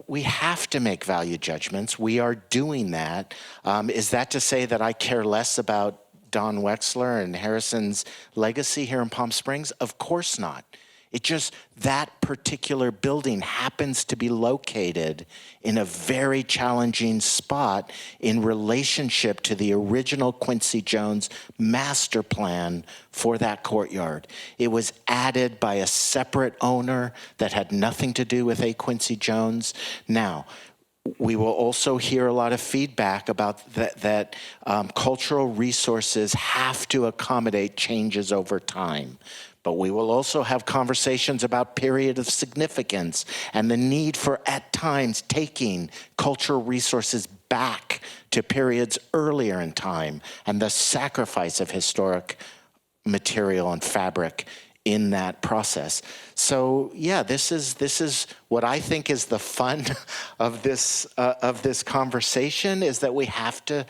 we have to make value judgments. We are doing that. Is that to say that I care less about Don Wexler and Harrison's legacy here in Palm Springs? Of course not. It just, that particular building happens to be located in a very challenging spot in relationship to the original Quincy Jones master plan for that courtyard. It was added by a separate owner that had nothing to do with A. Quincy Jones. Now, we will also hear a lot of feedback about that cultural resources have to accommodate changes over time. But we will also have conversations about period of significance and the need for, at times, taking cultural resources back to periods earlier in time and the sacrifice of historic material and fabric in that process. So yeah, this is what I think is the fun of this conversation, is that we have to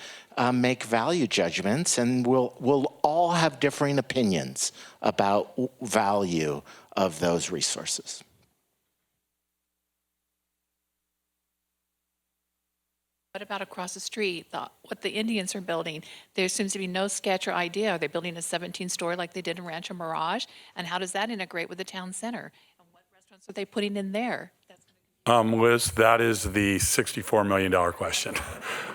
make value judgments, and we'll all have differing opinions about value of those resources. What about across the street, what the Indians are building? There seems to be no sketch or idea. Are they building a 17-story like they did in Rancho Mirage? And how does that integrate with the town center? And what restaurants are they putting in there? Liz, that is the $64 million question.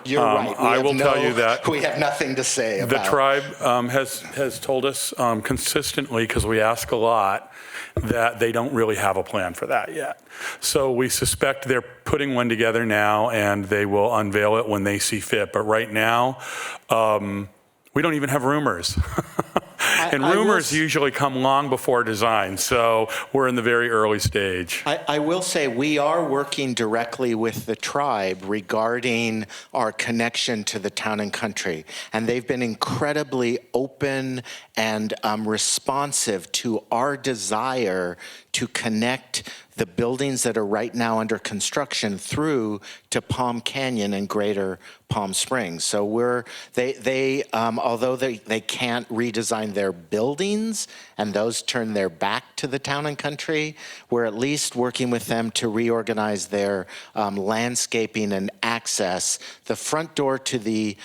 You're right. I will tell you that we have nothing to say about the tribe has told us consistently, because we ask a lot, that they don't really have a plan for that yet. So we suspect they're putting one together now, and they will unveil it when they see fit. But right now, we don't even have rumors. And rumors usually come long before design, so we're in the very early stage. I will say we are working directly with the tribe regarding our connection to the town and country, and they've been incredibly open and responsive to our desire to connect the buildings that are right now under construction through to Palm Canyon and Greater Palm Springs. So although they can't redesign their buildings and those turn their back to the town and country, we're at least working with them to reorganize their landscaping and access. The front door to the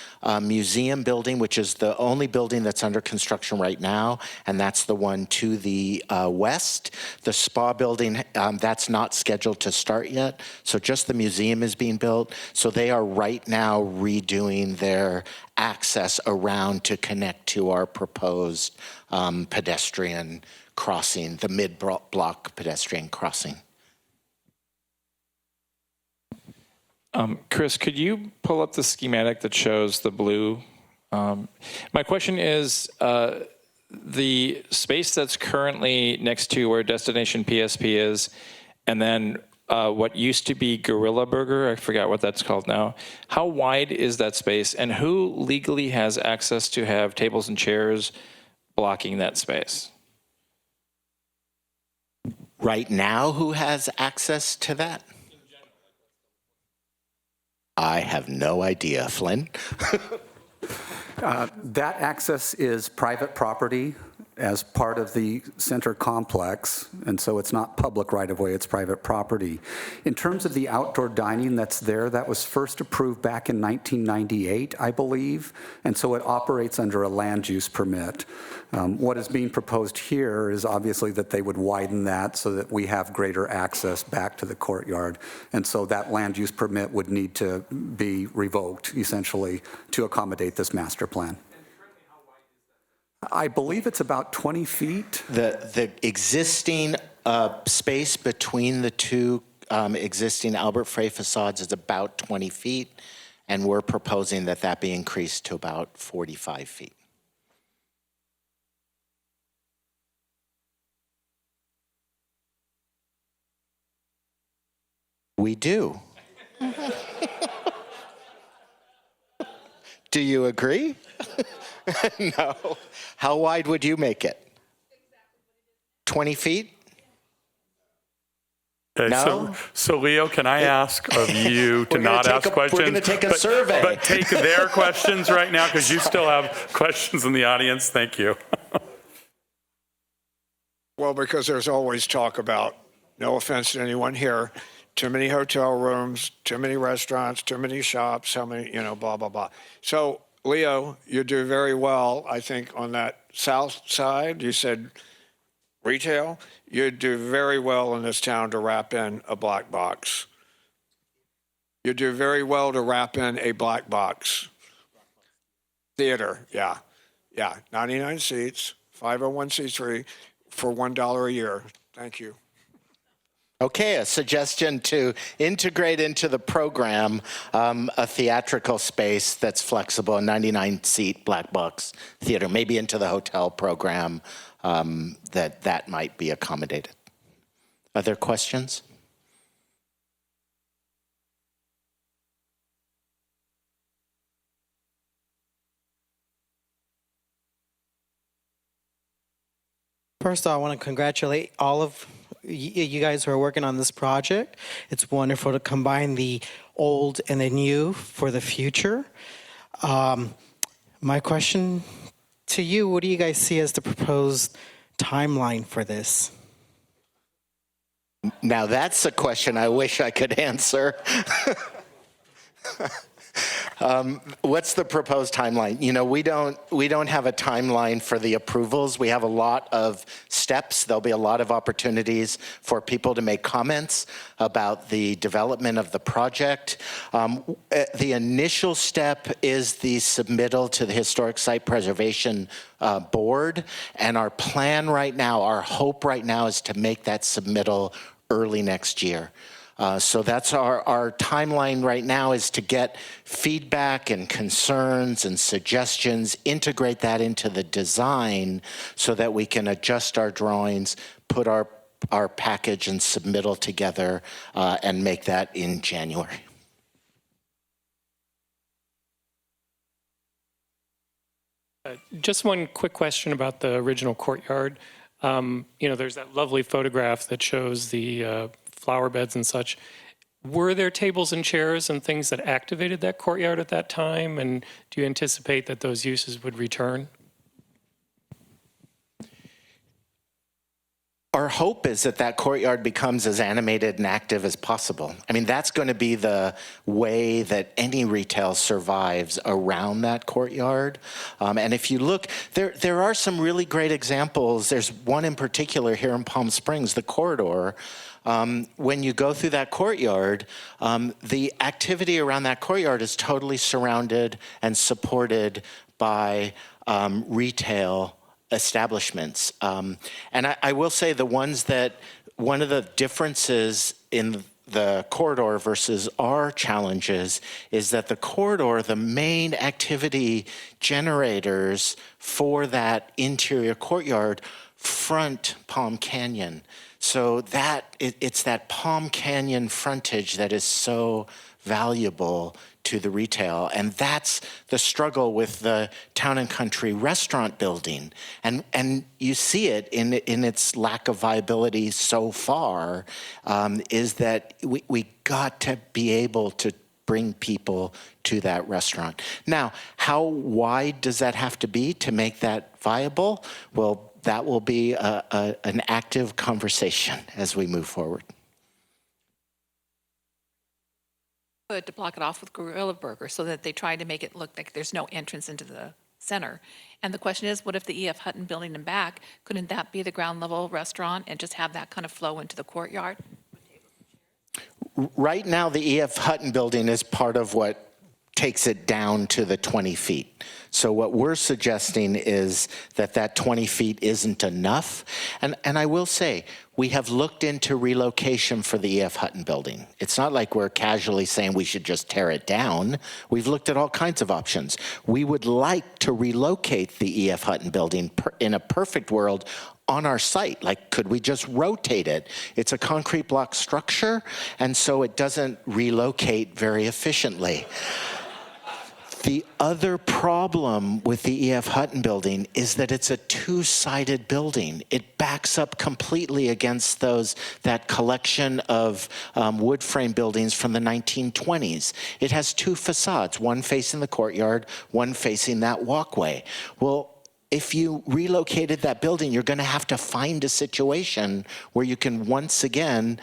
museum building, which is the only building that's under construction right now, and that's the one to the west. The spa building, that's not scheduled to start yet, so just the museum is being built. So they are right now redoing their access around to connect to our proposed pedestrian crossing, the mid-block pedestrian crossing. Chris, could you pull up the schematic that shows the blue? My question is, the space that's currently next to where Destination PSP is, and then what used to be Gorilla Burger, I forgot what that's called now. How wide is that space, and who legally has access to have tables and chairs blocking that space? Right now, who has access to that? I have no idea. Flynn? That access is private property. as part of the center complex, and so it's not public right-of-way, it's private property. In terms of the outdoor dining that's there, that was first approved back in 1998, I believe, and so it operates under a land use permit. What is being proposed here is obviously that they would widen that so that we have greater access back to the courtyard, and so that land use permit would need to be revoked, essentially, to accommodate this master plan. I believe it's about 20 feet. The existing space between the two existing Albert Frey facades is about 20 feet, and we're proposing that that be increased to about 45 feet. We do. Do you agree? No. How wide would you make it? 20 feet? Okay, No? so Leo, can I ask of you to not ask questions? We're going to take a survey. But take their questions right now, because you still have questions in the audience. Thank you. Well, because there's always talk about, no offense to anyone here, too many hotel rooms, too many restaurants, too many shops, how many, blah, blah, blah. So, Leo, you do very well, I think, on that south side. You said retail. You do very well in this town to wrap in a black box. You do very well to wrap in a black box. Theater, yeah. 99 seats, 501c3 for $1 a year. Thank you. Okay, a suggestion to integrate into the program a theatrical space that's flexible, a 99-seat black box theater, maybe into the hotel program, that might be accommodated. Other questions? First of all, I want to congratulate all of you guys who are working on this project. It's wonderful to combine the old and the new for the future. My question to you, what do you guys see as the proposed timeline for this? Now that's a question I wish I could answer. What's the proposed timeline? We don't have a timeline for the approvals. We have a lot of steps. There'll be a lot of opportunities for people to make comments about the development of the project. The initial step is the submittal to the Historic Site Preservation Board, and our plan right now, our hope right now, is to make that submittal early next year. So that's our timeline right now, is to get feedback and concerns and suggestions, integrate that into the design so that we can adjust our drawings, put our package and submittal together, and make that in January. Just one quick question about the original courtyard. There's that lovely photograph that shows the flower beds and such. Were there tables and chairs and things that activated that courtyard at that time? And do you anticipate that those uses would return? Our hope is that that courtyard becomes as animated and active as possible. I mean, that's going to be the way that any retail survives around that courtyard. And if you look, there are some really great examples. There's one in particular here in Palm Springs, the corridor. When you go through that courtyard, the activity around that courtyard is totally surrounded and supported by retail establishments. And I will say one of the differences in the corridor versus our challenges is that the corridor, the main activity generators for that interior courtyard front Palm Canyon. So it's that Palm Canyon frontage that is so valuable to the retail, and that's the struggle with the Town and Country restaurant building, and you see it in its lack of viability so far, is that we got to be able to bring people to that restaurant. Now, how wide does that have to be to make that viable? Well, that will be an active conversation as we move forward. Good to block it off with Gorilla Burger so that they try to make it look like there's no entrance into the center. And the question is, what if the E.F. Hutton building in back, couldn't that be the ground level restaurant and just have that kind of flow into the courtyard? Right now, the E.F. Hutton building is part of what takes it down to the 20 feet. So what we're suggesting is that 20 feet isn't enough. And I will say, we have looked into relocation for the E.F. Hutton building. It's not like we're casually saying we should just tear it down. We've looked at all kinds of options. We would like to relocate the E.F. Hutton building in a perfect world on our site. Like, could we just rotate it? It's a concrete block structure, and so it doesn't relocate very efficiently. The other problem with the E.F. Hutton building is that it's a two-sided building. It backs up completely against that collection of wood frame buildings from the 1920s. It has two facades, one facing the courtyard, one facing that walkway. Well, if you relocated that building, you're going to have to find a situation where you can once again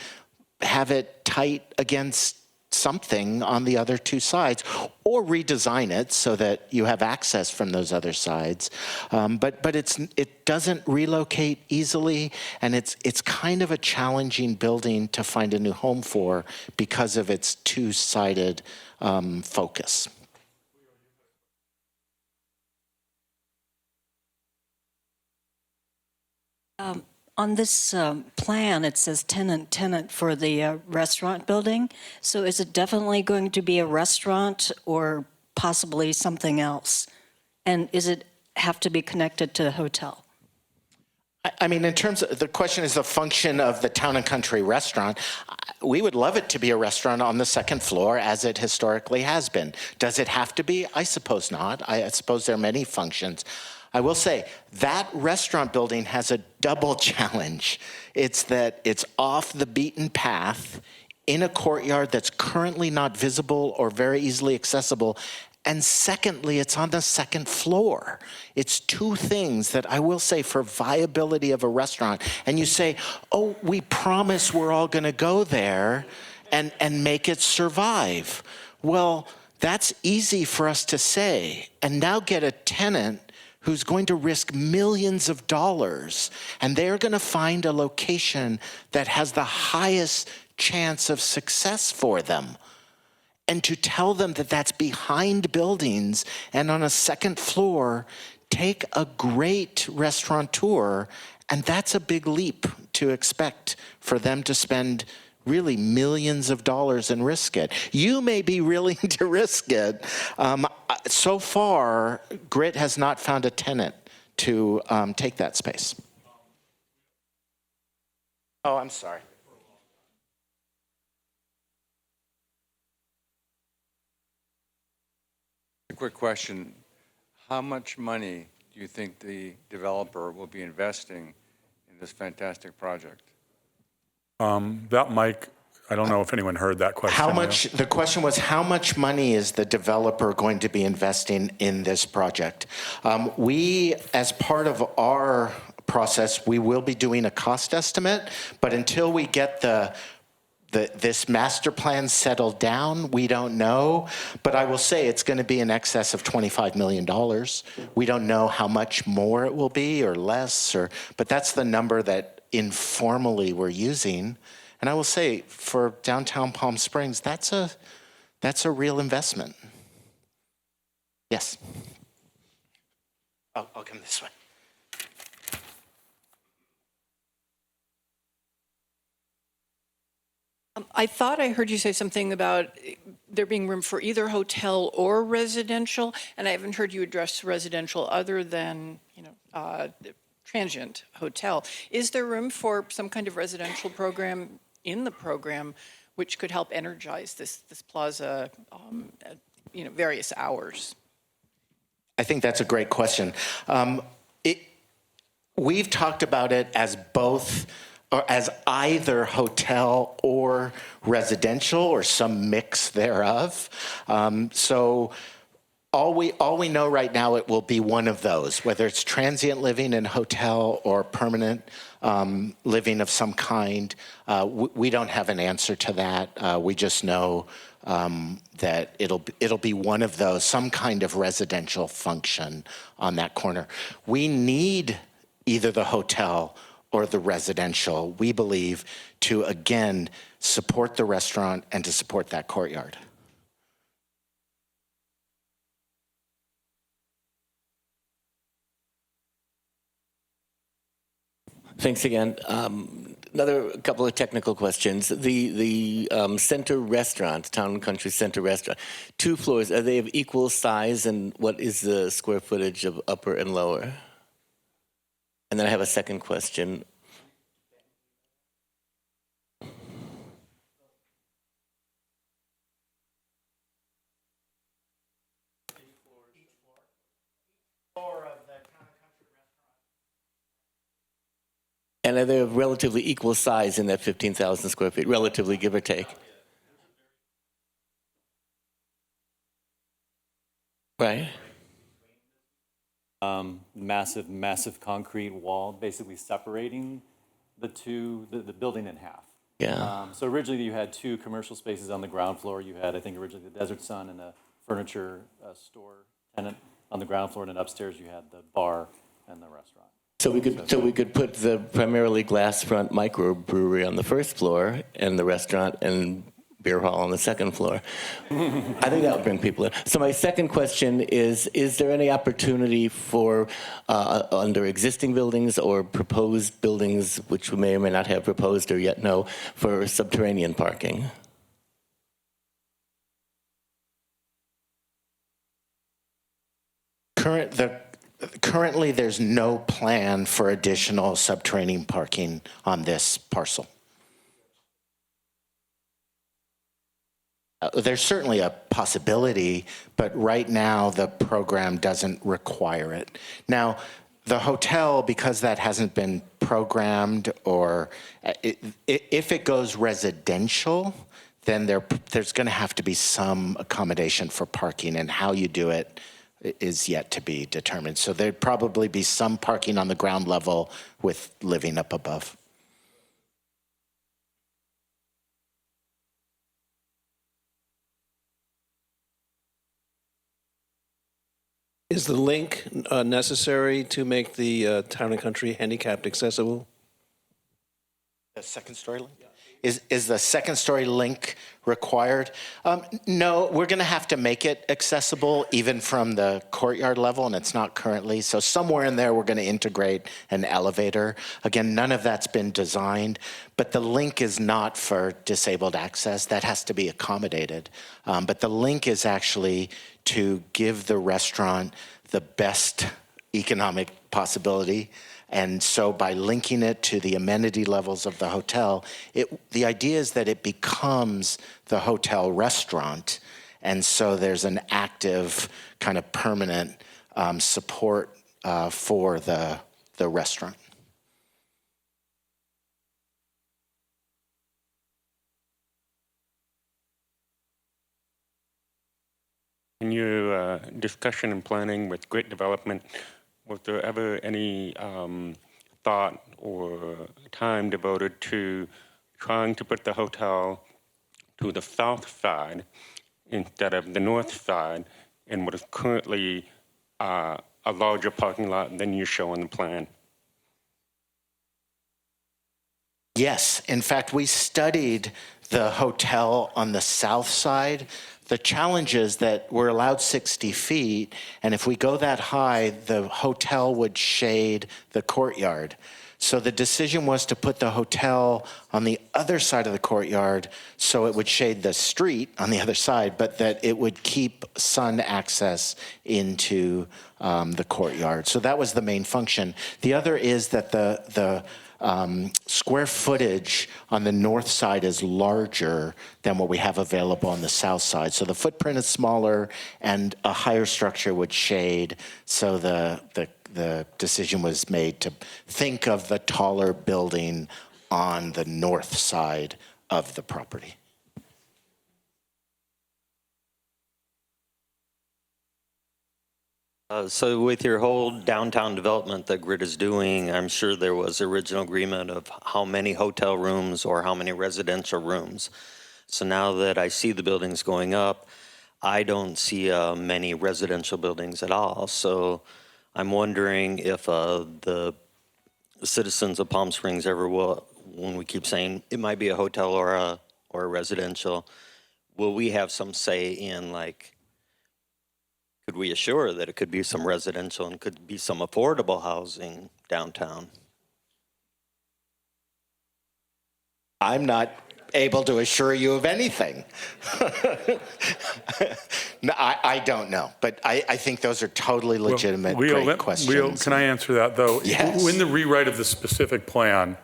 have it tight against something on the other two sides, or redesign it so that you have access from those other sides. But it doesn't relocate easily, and it's kind of a challenging building to find a new home for because of its two-sided focus. On this plan, it says tenant for the restaurant building. So is it definitely going to be a restaurant or possibly something else? And is it have to be connected to a hotel? I mean, in terms of the question is the function of the Town and Country restaurant. We would love it to be a restaurant on the second floor, as it historically has been. Does it have to be? I suppose not. I suppose there are many functions. I will say that restaurant building has a double challenge. It's that it's off the beaten path in a courtyard that's currently not visible or very easily accessible. And secondly, it's on the second floor. It's two things that I will say for viability of a restaurant. And you say, oh, we promise we're all going to go there and make it survive. Well, that's easy for us to say. And now get a tenant who's going to risk millions of dollars, and they're going to find a location that has the highest chance of success for them. And to tell them that that's behind buildings and on a second floor, take a great restaurateur, and that's a big leap to expect for them to spend really millions of dollars and risk it. You may be willing to risk it. So far, Grit has not found a tenant to take that space. Oh, I'm sorry. A quick question. How much money do you think the developer will be investing in this fantastic project? That Mike, I don't know if anyone heard that question. How much? The question was, how much money is the developer going to be investing in this project? We, as part of our process, we will be doing a cost estimate, but until we get this master plan settled down, we don't know. But I will say it's going to be in excess of $25 million. We don't know how much more it will be or less, but that's the number that informally we're using. And I will say, for downtown Palm Springs, that's a real investment. Yes. I'll come this way. I thought I heard you say something about there being room for either hotel or residential, and I haven't heard you address residential other than, transient hotel. Is there room for some kind of residential program in the program which could help energize this plaza at various hours? I think that's a great question. We've talked about it as both, or as either hotel or residential or some mix thereof. So all we know right now, it will be one of those, whether it's transient living in hotel or permanent living of some kind. We don't have an answer to that. We just know that it'll be one of those, some kind of residential function on that corner. We need either the hotel or the residential, we believe, to again support the restaurant and to support that courtyard. Thanks again. Another couple of technical questions. The center restaurant, Town and Country Center Restaurant, 2 floors, are they of equal size, and what is the square footage of upper and lower? And then I have a second question. And are they of relatively equal size in that 15,000 square feet, relatively, give or take? Right. Massive concrete wall, basically separating the building in half. Yeah. So originally you had 2 commercial spaces on the ground floor. You had, I think, originally the Desert Sun and a furniture store tenant on the ground floor, and then upstairs you had the bar and the restaurant. So we could put the primarily glass front microbrewery on the first floor and the restaurant and beer hall on the second floor. I think that would bring people in. So my second question is there any opportunity for, under existing buildings or proposed buildings, which we may or may not have proposed or yet know, for subterranean parking? Currently, there's no plan for additional subterranean parking on this parcel. There's certainly a possibility, but right now the program doesn't require it. Now, the hotel, because that hasn't been programmed, or if it goes residential, then there's going to have to be some accommodation for parking, and how you do it is yet to be determined. So there'd probably be some parking on the ground level with living up above. Is the link necessary to make the Town and Country handicapped accessible? The second story link? Is the second story link required? No, we're going to have to make it accessible even from the courtyard level, and it's not currently. So somewhere in there, we're going to integrate an elevator. Again, none of that's been designed, but the link is not for disabled access. That has to be accommodated. But the link is actually to give the restaurant the best economic possibility. And so by linking it to the amenity levels of the hotel, the idea is that it becomes the hotel restaurant. And so there's an active kind of permanent support for the restaurant. In your discussion and planning with great development, was there ever any thought or time devoted to trying to put the hotel to the south side instead of the north side in what is currently a larger parking lot than you show on the plan? Yes. In fact, we studied the hotel on the south side. The challenge is that we're allowed 60 feet, and if we go that high, the hotel would shade the courtyard. So the decision was to put the hotel on the other side of the courtyard so it would shade the street on the other side, but that it would keep sun access into the courtyard. So that was the main function. The other is that the square footage on the north side is larger than what we have available on the south side. So the footprint is smaller and a higher structure would shade. So the decision was made to think of the taller building on the north side of the property. So with your whole downtown development that Grid is doing, I'm sure there was original agreement of how many hotel rooms or how many residential rooms. So now that I see the buildings going up, I don't see many residential buildings at all. So I'm wondering if the citizens of Palm Springs ever will, when we keep saying it might be a hotel or a residential, will we have some say in, like, could we assure that it could be some residential and could be some affordable housing downtown? I'm not able to assure you of anything. No, I don't know, but I think those are totally legitimate, great questions. Can I answer that, though? Yes. In the rewrite of the specific plan,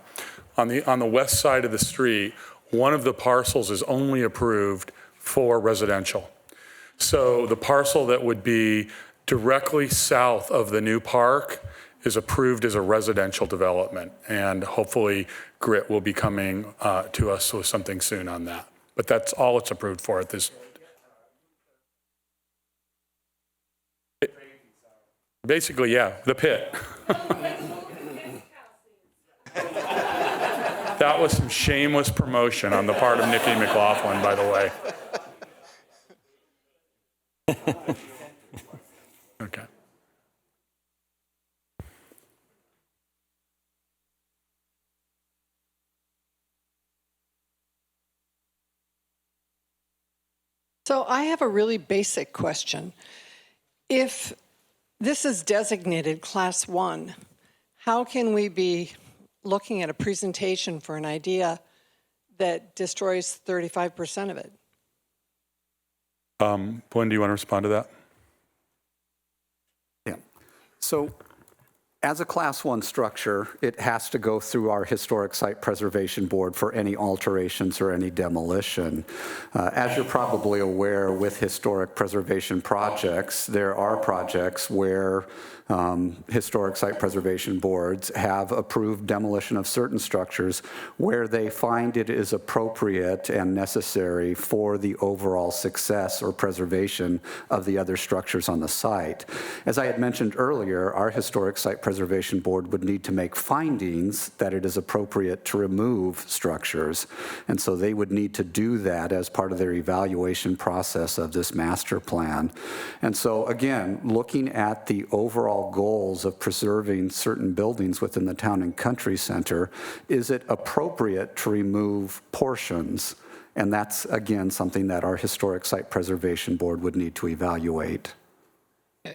on the west side of the street, one of the parcels is only approved for residential. So the parcel that would be directly south of the new park is approved as a residential development, and hopefully Grit will be coming to us with something soon on that. But that's all it's approved for at this. Basically, yeah, the pit. That was some shameless promotion on the part of Nikki McLaughlin, by the way. Okay. So I have a really basic question. If this is designated Class 1, how can we be looking at a presentation for an idea that destroys 35% of it? Glenn, do you want to respond to that? Yeah. So as a Class 1 structure, it has to go through our Historic Site Preservation Board for any alterations or any demolition. As you're probably aware, with historic preservation projects, there are projects where historic site preservation boards have approved demolition of certain structures where they find it is appropriate and necessary for the overall success or preservation of the other structures on the site. As I had mentioned earlier, our Historic Site Preservation Board would need to make findings that it is appropriate to remove structures, and so they would need to do that as part of their evaluation process of this master plan. And so again, looking at the overall goals of preserving certain buildings within the town and country center, is it appropriate to remove portions? And that's, again, something that our Historic Site Preservation Board would need to evaluate.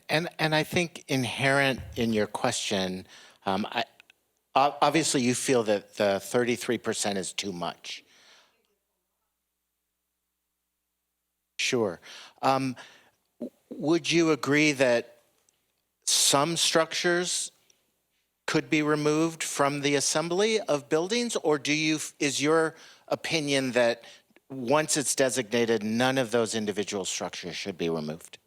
And I think inherent in your question, obviously you feel that the 33% is too much. Sure. Would you agree that some structures could be removed from the assembly of buildings, or is your opinion that once it's designated, none of those individual structures should be removed?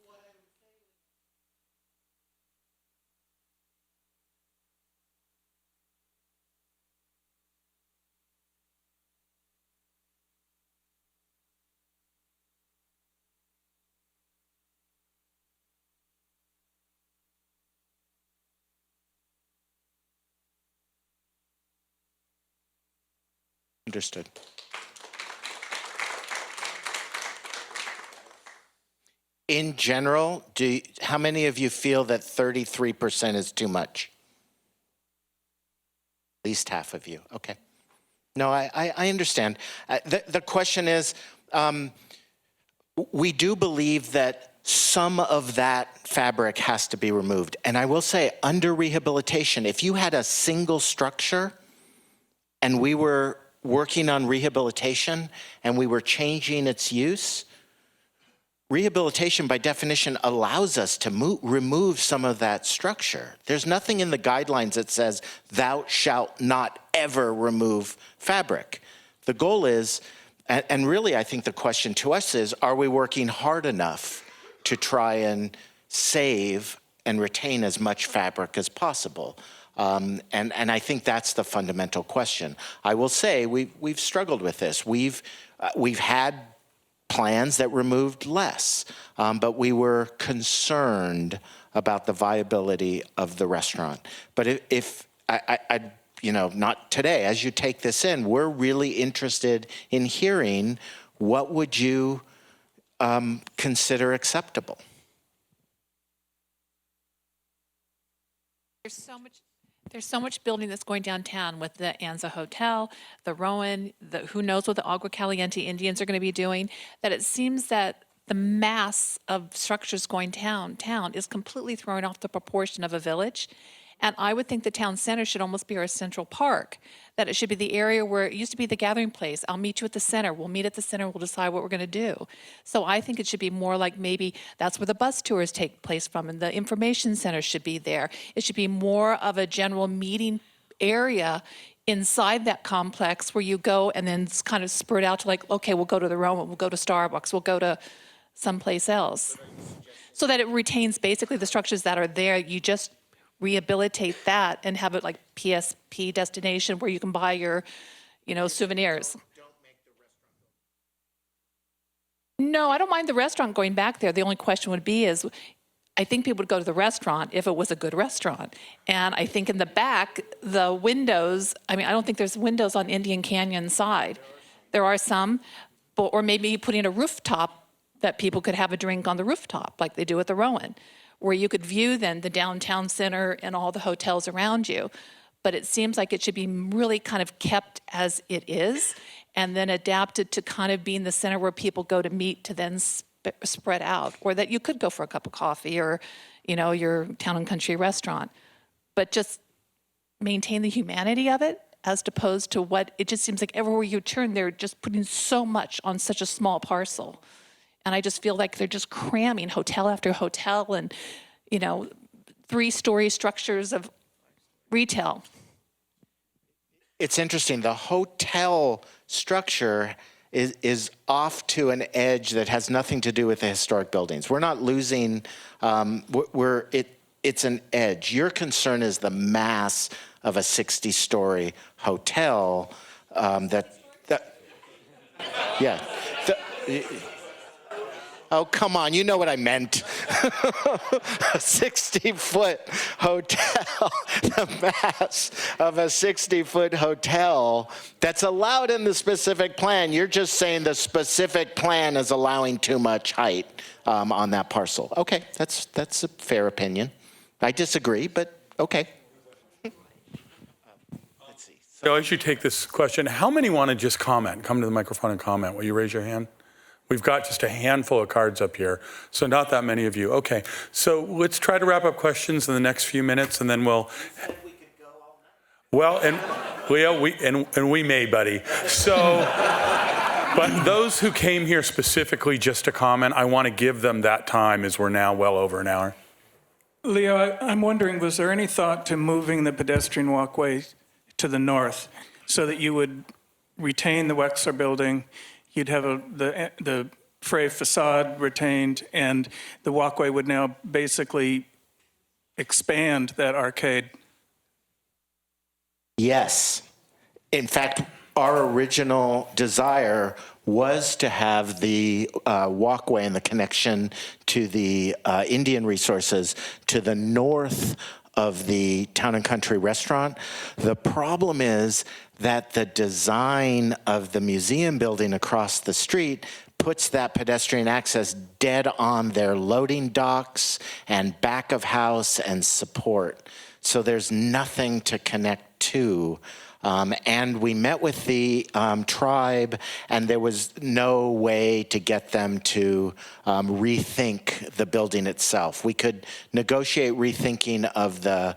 Understood. In general, how many of you feel that 33% is too much? At least half of you. Okay. No, I understand. The question is, we do believe that some of that fabric has to be removed. And I will say, under rehabilitation, if you had a single structure and we were working on rehabilitation and we were changing its use, rehabilitation by definition allows us to remove some of that structure. There's nothing in the guidelines that says thou shalt not ever remove fabric. The goal is, and really I think the question to us is, are we working hard enough to try and save and retain as much fabric as possible? And I think that's the fundamental question. I will say we've struggled with this. We've had plans that removed less, but we were concerned about the viability of the restaurant. But if I you know, not today, as you take this in, we're really interested in hearing what would you consider acceptable. There's so much building that's going downtown with the Anza Hotel, the Rowan, who knows what the Agua Caliente Indians are going to be doing, that it seems that the mass of structures going downtown is completely throwing off the proportion of a village. And I would think the town center should almost be our central park, that it should be the area where it used to be the gathering place. I'll meet you at the center. We'll meet at the center. We'll decide what we're going to do. So I think it should be more like maybe that's where the bus tours take place from, and the information center should be there. It should be more of a general meeting area inside that complex where you go and then kind of spread out to like, okay, we'll go to the Roman, we'll go to Starbucks, we'll go to someplace else. So that it retains basically the structures that are there. You just rehabilitate that and have it like PSP destination where you can buy your, you know, souvenirs. No, I don't mind the restaurant going back there. The only question would be is, I think people would go to the restaurant if it was a good restaurant. And I think in the back, the windows, I mean, I don't think there's windows on Indian Canyon side. There are some, but, or maybe putting a rooftop that people could have a drink on the rooftop like they do at the Rowan, where you could view then the downtown center and all the hotels around you. But it seems like it should be really kind of kept as it is and then adapted to kind of being the center where people go to meet to then spread out, or that you could go for a cup of coffee or, you know, your town and country restaurant. But just maintain the humanity of it as opposed to what it just seems like everywhere you turn, they're just putting so much on such a small parcel. And I just feel like they're just cramming hotel after hotel and, you know, 3-story structures of retail. It's interesting. The hotel structure is off to an edge that has nothing to do with the historic buildings. We're not losing, it's an edge. Your concern is the mass of a 60-story hotel yeah. Oh, come on, you know what I meant. A 60-foot hotel, the mass of a 60-foot hotel that's allowed in the specific plan. You're just saying the specific plan is allowing too much height on that parcel. Okay, that's a fair opinion. I disagree, but okay. Let's see. So as you take this question, how many want to just comment? Come to the microphone and comment. Will you raise your hand? We've got just a handful of cards up here, so not that many of you. Okay, so let's try to wrap up questions in the next few minutes, and then we'll. Well, and Leo, we may, buddy. So, but those who came here specifically just to comment, I want to give them that time, as we're now well over an hour. Leo, I'm wondering, was there any thought to moving the pedestrian walkway to the north so that you would retain the Wexler building? You'd have the Frey facade retained, and the walkway would now basically expand that arcade. Yes. In fact, our original desire was to have the walkway and the connection to the Indian resources to the north of the Town and Country restaurant. The problem is that the design of the museum building across the street puts that pedestrian access dead on their loading docks and back of house and support. So there's nothing to connect to. And we met with the tribe, and there was no way to get them to rethink the building itself. We could negotiate rethinking of the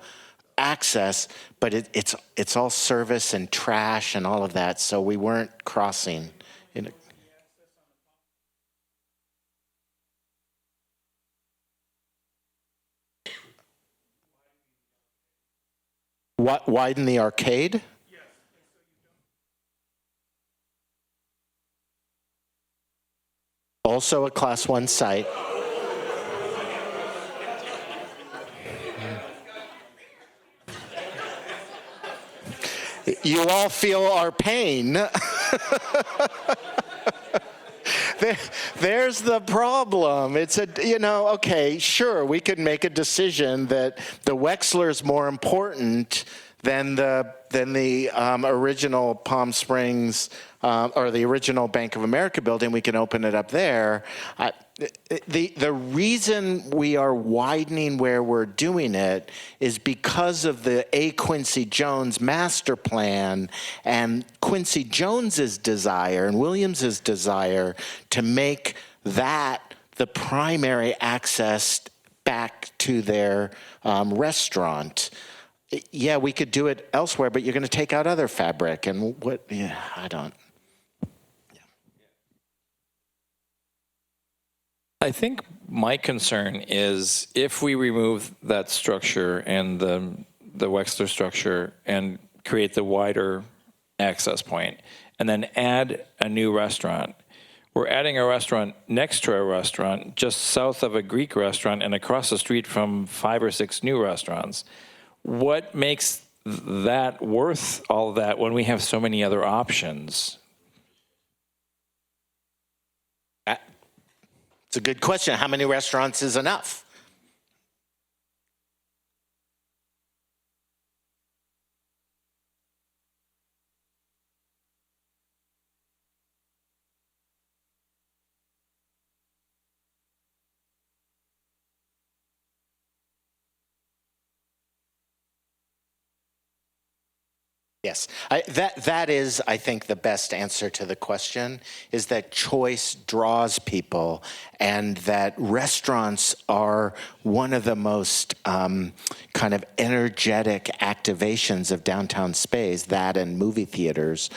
access, but it's all service and trash and all of that, so we weren't crossing. Widen the arcade? Also a Class 1 site. You all feel our pain. there's the problem. It's okay, sure, we could make a decision that the Wexler is more important than the original Palm Springs or the original Bank of America building. We can open it up there. The reason we are widening where we're doing it is because of the A. Quincy Jones master plan and Quincy Jones's desire and Williams's desire to make that the primary access back to their restaurant. Yeah, we could do it elsewhere, but you're going to take out other fabric and what? Yeah, I don't. I think my concern is if we remove that structure and the Wexler structure and create the wider access point and then add a new restaurant, we're adding a restaurant next to a restaurant just south of a Greek restaurant and across the street from 5 or 6 new restaurants. What makes that worth all that when we have so many other options? It's a good question. How many restaurants is enough? Yes, that is, I think, the best answer to the question, is that choice draws people and that restaurants are one of the most kind of energetic activations of downtown space, that and movie theaters.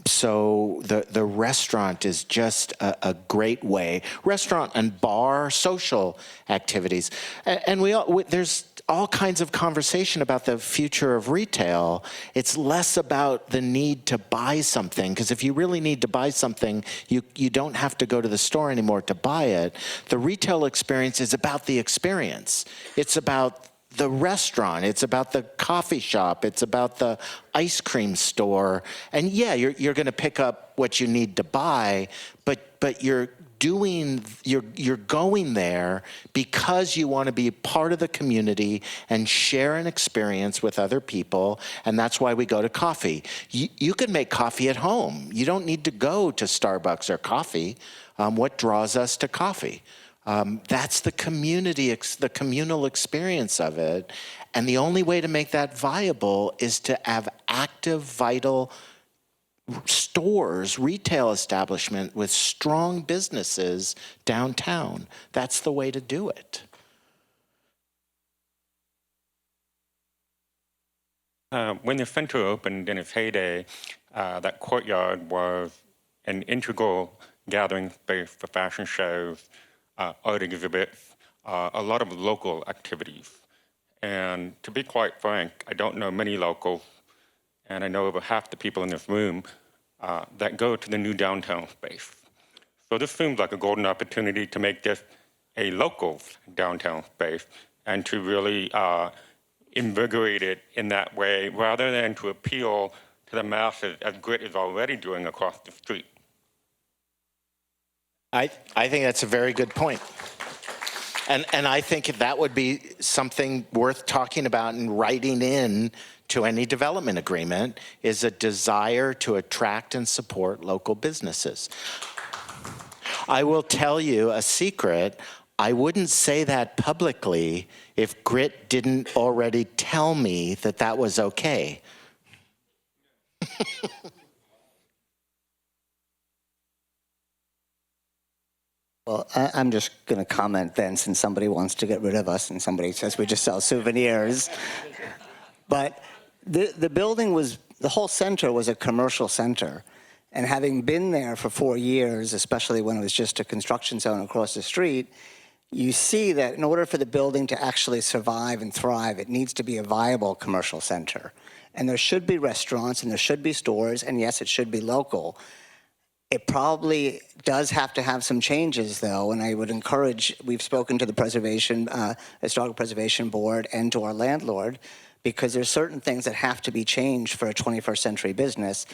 So the restaurant is just a great way. Restaurant and bar, social activities. And there's all kinds of conversation about the future of retail. It's less about the need to buy something, because if you really need to buy something, you don't have to go to the store anymore to buy it. The retail experience is about the experience. It's about the restaurant, it's about the coffee shop, it's about the ice cream store. And yeah, you're going to pick up what you need to buy, but you're going there because you want to be part of the community and share an experience with other people, and that's why we go to coffee. You can make coffee at home. You don't need to go to Starbucks or coffee. What draws us to coffee? That's the community, the communal experience of it, and the only way to make that viable is to have active, vital stores, retail establishment with strong businesses downtown. That's the way to do it. When the center opened in its heyday, that courtyard was an integral gathering space for fashion shows, art exhibits, a lot of local activities. And to be quite frank, I don't know many locals, and I know over half the people in this room that go to the new downtown space. So this seems like a golden opportunity to make this a local downtown space and to really invigorate it in that way rather than to appeal to the masses as Grit is already doing across the street. I think that's a very good point. And I think that would be something worth talking about and writing in to any development agreement, is a desire to attract and support local businesses. I will tell you a secret. I wouldn't say that publicly if Grit didn't already tell me that that was okay. Well, I'm just going to comment then, since somebody wants to get rid of us and somebody says we just sell souvenirs. But the building was, the whole center was a commercial center. And having been there for 4 years, especially when it was just a construction zone across the street, you see that in order for the building to actually survive and thrive, it needs to be a viable commercial center. And there should be restaurants and there should be stores, and yes, it should be local. It probably does have to have some changes, though, and I would encourage, we've spoken to the Historical Preservation Board and to our landlord, because there's certain things that have to be changed for a 21st century business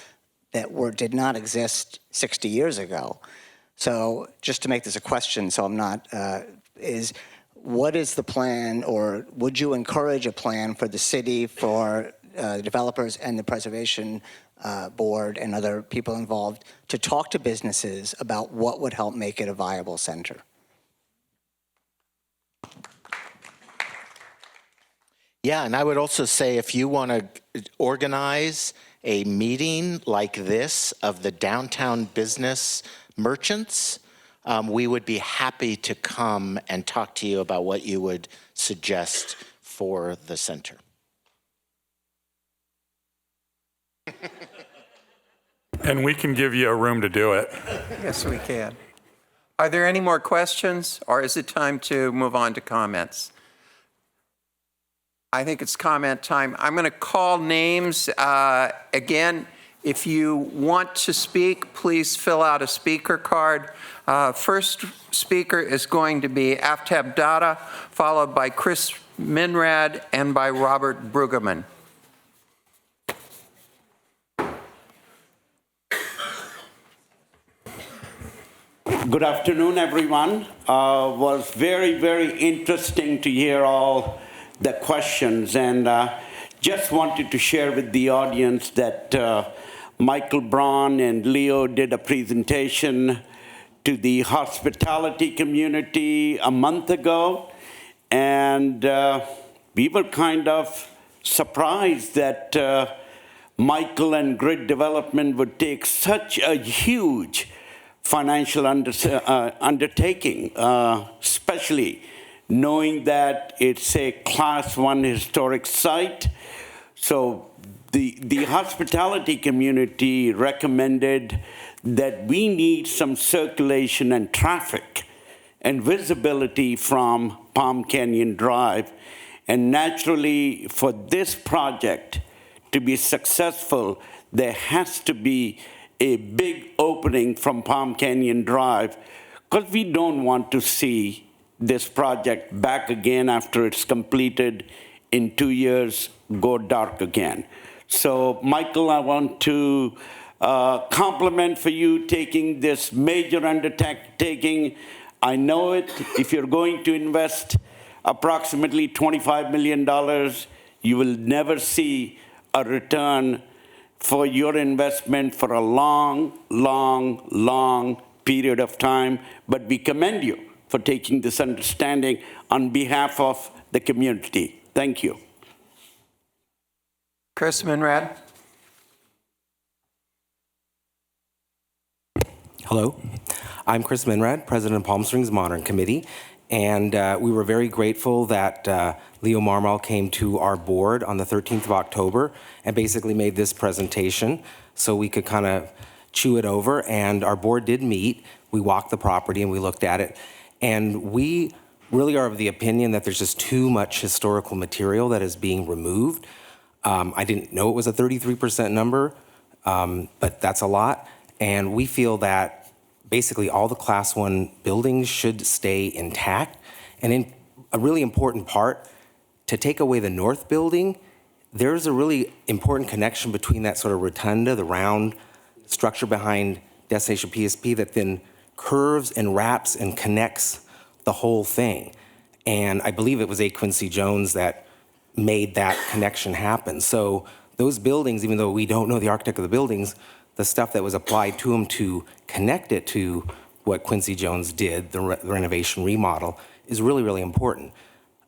that did not exist 60 years ago. So just to make this a question, so I'm not, what is the plan, or would you encourage a plan for the city, for developers and the preservation board and other people involved to talk to businesses about what would help make it a viable center? Yeah, and I would also say if you want to organize a meeting like this of the downtown business merchants, we would be happy to come and talk to you about what you would suggest for the center. And we can give you a room to do it. Yes, we can. Are there any more questions, or is it time to move on to comments? I think it's comment time. I'm going to call names. Again, if you want to speak, please fill out a speaker card. First speaker is going to be Aftab Dada, followed by Chris Minrad and by Robert Brueggemann. Good afternoon, everyone. Was very, very interesting to hear all the questions, and just wanted to share with the audience that Michael Braun and Leo did a presentation to the hospitality community a month ago, and we were kind of surprised that Michael and Grid Development would take such a huge financial undertaking, especially knowing that it's a Class 1 historic site. So the hospitality community recommended that we need some circulation and traffic and visibility from Palm Canyon Drive. And naturally, for this project to be successful, there has to be a big opening from Palm Canyon Drive, because we don't want to see this project back again after it's completed in 2 years, go dark again. So Michael, I want to compliment for you taking this major undertaking. I know it. If you're going to invest approximately $25 million, you will never see a return for your investment for a long, long, long period of time. But we commend you for taking this understanding on behalf of the community. Thank you. Chris Minrad. Hello, I'm Chris Minrad, President of Palm Springs Modern Committee, and we were very grateful that Leo Marmal came to our board on the 13th of October and basically made this presentation so we could kind of chew it over. And our board did meet. We walked the property and we looked at it. And we really are of the opinion that there's just too much historical material that is being removed. I didn't know it was a 33% number, but that's a lot. And we feel that basically all the Class 1 buildings should stay intact. And in a really important part, to take away the north building, there's a really important connection between that sort of rotunda, the round structure behind Destination PSP, that then curves and wraps and connects the whole thing. And I believe it was A. Quincy Jones that made that connection happen. So those buildings, even though we don't know the architect of the buildings, the stuff that was applied to them to connect it to what Quincy Jones did, the renovation remodel, is really, really important.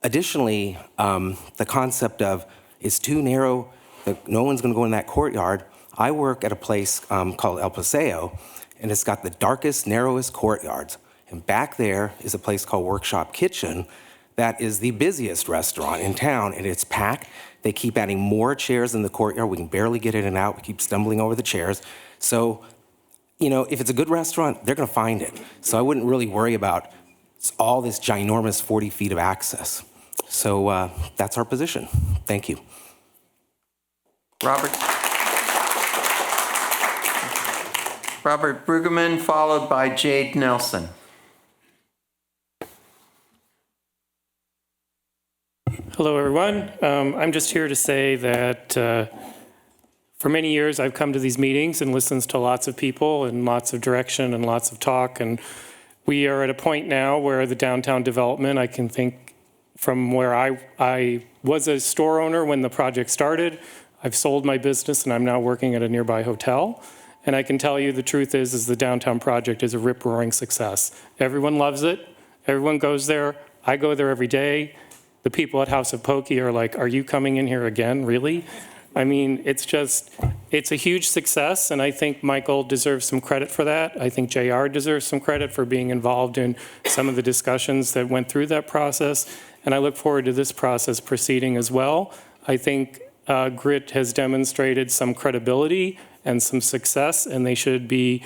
Additionally, the concept of it's too narrow, that no one's going to go in that courtyard. I work at a place called El Paseo, and it's got the darkest, narrowest courtyards. And back there is a place called Workshop Kitchen that is the busiest restaurant in town, and it's packed. They keep adding more chairs in the courtyard. We can barely get in and out. We keep stumbling over the chairs. So, you know, if it's a good restaurant, they're going to find it. So I wouldn't really worry about all this ginormous 40 feet of access. So that's our position. Thank you. Robert Brueggemann, followed by Jade Nelson. Hello, everyone. I'm just here to say that for many years, I've come to these meetings and listened to lots of people and lots of direction and lots of talk. And we are at a point now where the downtown development, I can think from where I was a store owner when the project started. I've sold my business and I'm now working at a nearby hotel. And I can tell you the truth is the downtown project is a rip-roaring success. Everyone loves it. Everyone goes there. I go there every day. The people at House of Pokey are like, are you coming in here again, really? I mean, it's a huge success, and I think Michael deserves some credit for that. I think JR deserves some credit for being involved in some of the discussions that went through that process, and I look forward to this process proceeding as well. I think Grit has demonstrated some credibility and some success, and they should be,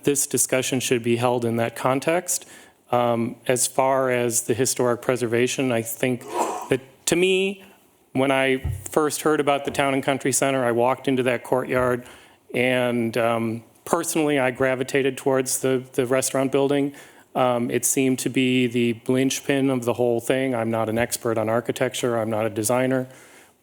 this discussion should be held in that context. As far as the historic preservation, I think that, to me, when I first heard about the Town and Country Center, I walked into that courtyard, and personally, I gravitated towards the restaurant building. It seemed to be the linchpin of the whole thing. I'm not an expert on architecture. I'm not a designer.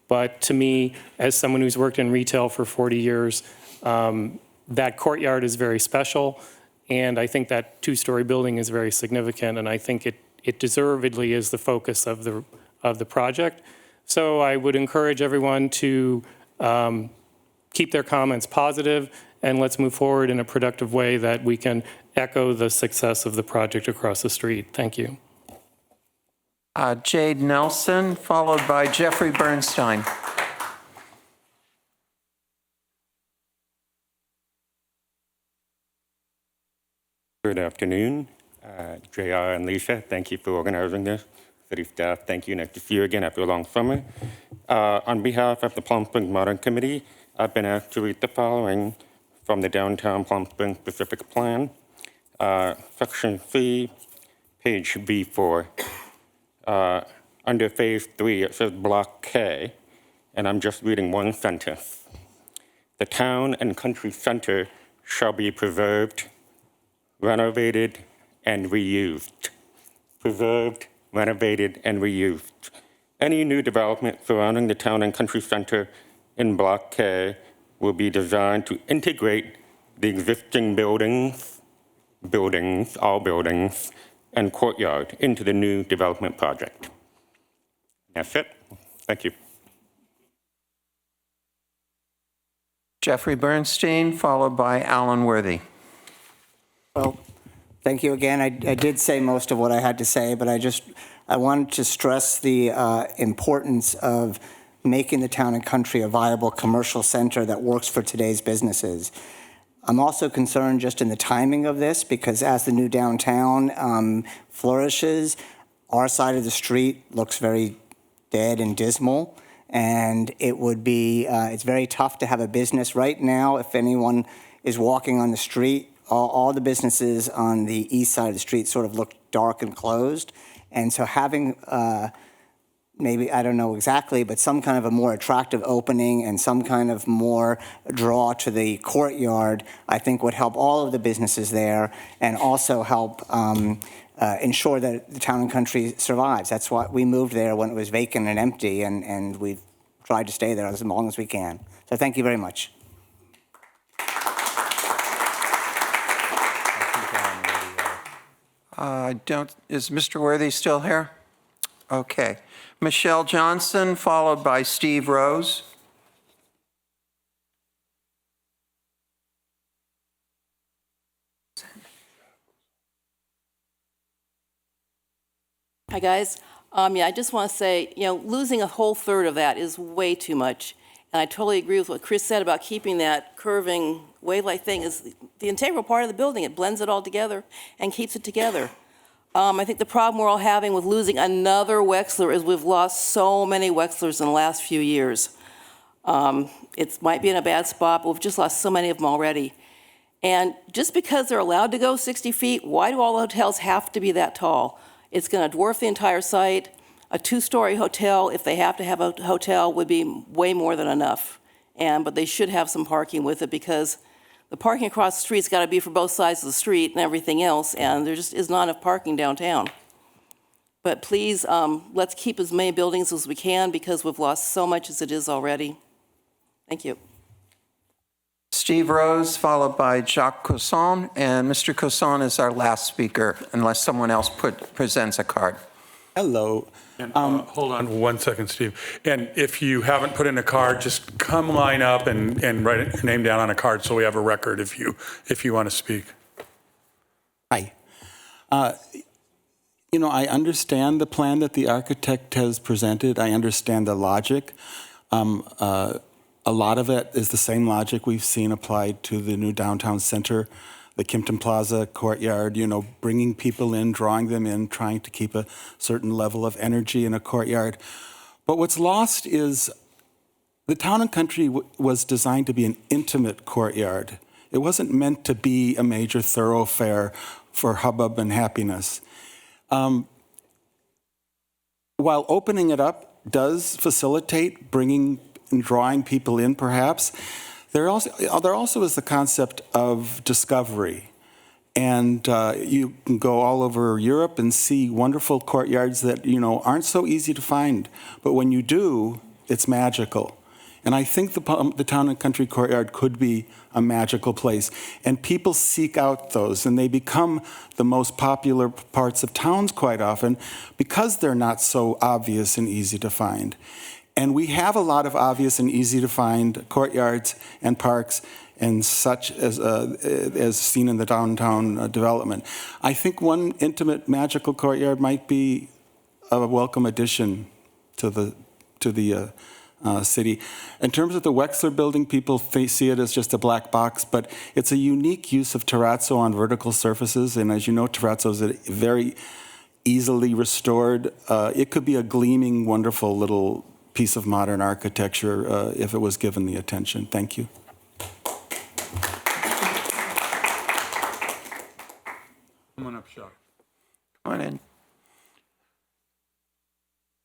But to me, as someone who's worked in retail for 40 years, that courtyard is very special. And I think that two-story building is very significant. And I think it deservedly is the focus of the project. So I would encourage everyone to keep their comments positive, and let's move forward in a productive way that we can echo the success of the project across the street. Thank you. Jade Nelson, followed by Jeffrey Bernstein. Good afternoon. JR and Lisa, thank you for organizing this. City staff, thank you. Nice to see you again after a long summer. On behalf of the Palm Springs Modern Committee, I've been asked to read the following from the Downtown Palm Springs Specific Plan. Section C, page B4. Under Phase 3, it says Block K, and I'm just reading one sentence. The Town and Country Center shall be preserved, renovated, and reused. Preserved, renovated, and reused. Any new development surrounding the Town and Country Center in Block K will be designed to integrate the existing all buildings, and courtyard into the new development project. That's it. Thank you. Jeffrey Bernstein, followed by Alan Worthy. Well, thank you again. I did say most of what I had to say, but I wanted to stress the importance of making the Town and Country a viable commercial center that works for today's businesses. I'm also concerned just in the timing of this, because as the new downtown flourishes, our side of the street looks very dead and dismal, and it would be, it's very tough to have a business right now. If anyone is walking on the street, all the businesses on the east side of the street sort of look dark and closed. And so having maybe, I don't know exactly, but some kind of a more attractive opening and some kind of more draw to the courtyard, I think would help all of the businesses there and also help ensure that the Town and Country survives. That's why we moved there when it was vacant and empty, and we've tried to stay there as long as we can. So thank you very much. Is Mr. Worthy still here? Okay. Michelle Johnson, followed by Steve Rose. Hi, guys. Yeah, I just want to say, losing a whole third of that is way too much. And I totally agree with what Chris said about keeping that curving wave-like thing is the integral part of the building. It blends it all together and keeps it together. I think the problem we're all having with losing another Wexler is we've lost so many Wexlers in the last few years. It might be in a bad spot, but we've just lost so many of them already. And just because they're allowed to go 60 feet, why do all the hotels have to be that tall? It's going to dwarf the entire site. A two-story hotel, if they have to have a hotel, would be way more than enough. But they should have some parking with it, because the parking across the street's got to be for both sides of the street and everything else, and there just is not enough parking downtown. But please, let's keep as many buildings as we can, because we've lost so much as it is already. Thank you. Steve Rose, followed by Jacques Cosson, and Mr. Cosson is our last speaker, unless someone else presents a card. Hello. And, hold on 1 second, Steve. And if you haven't put in a card, just come line up and write your name down on a card so we have a record if you want to speak. Hi. You know, I understand the plan that the architect has presented. I understand the logic. A lot of it is the same logic we've seen applied to the new downtown center, the Kimpton Plaza courtyard, you know, bringing people in, drawing them in, trying to keep a certain level of energy in a courtyard. But what's lost is the Town and Country was designed to be an intimate courtyard. It wasn't meant to be a major thoroughfare for hubbub and happiness. While opening it up does facilitate bringing and drawing people in, perhaps, there also is the concept of discovery. And you can go all over Europe and see wonderful courtyards that, you know, aren't so easy to find. But when you do, it's magical. And I think the Town and Country courtyard could be a magical place. And people seek out those, and they become the most popular parts of towns quite often because they're not so obvious and easy to find. And we have a lot of obvious and easy to find courtyards and parks and such as seen in the downtown development. I think one intimate, magical courtyard might be a welcome addition to the city. In terms of the Wexler building, people see it as just a black box, but it's a unique use of terrazzo on vertical surfaces. And as you know, terrazzo is very easily restored. It could be a gleaming, wonderful little piece of modern architecture if it was given the attention. Thank you. Come on up, Jacques. Come on in.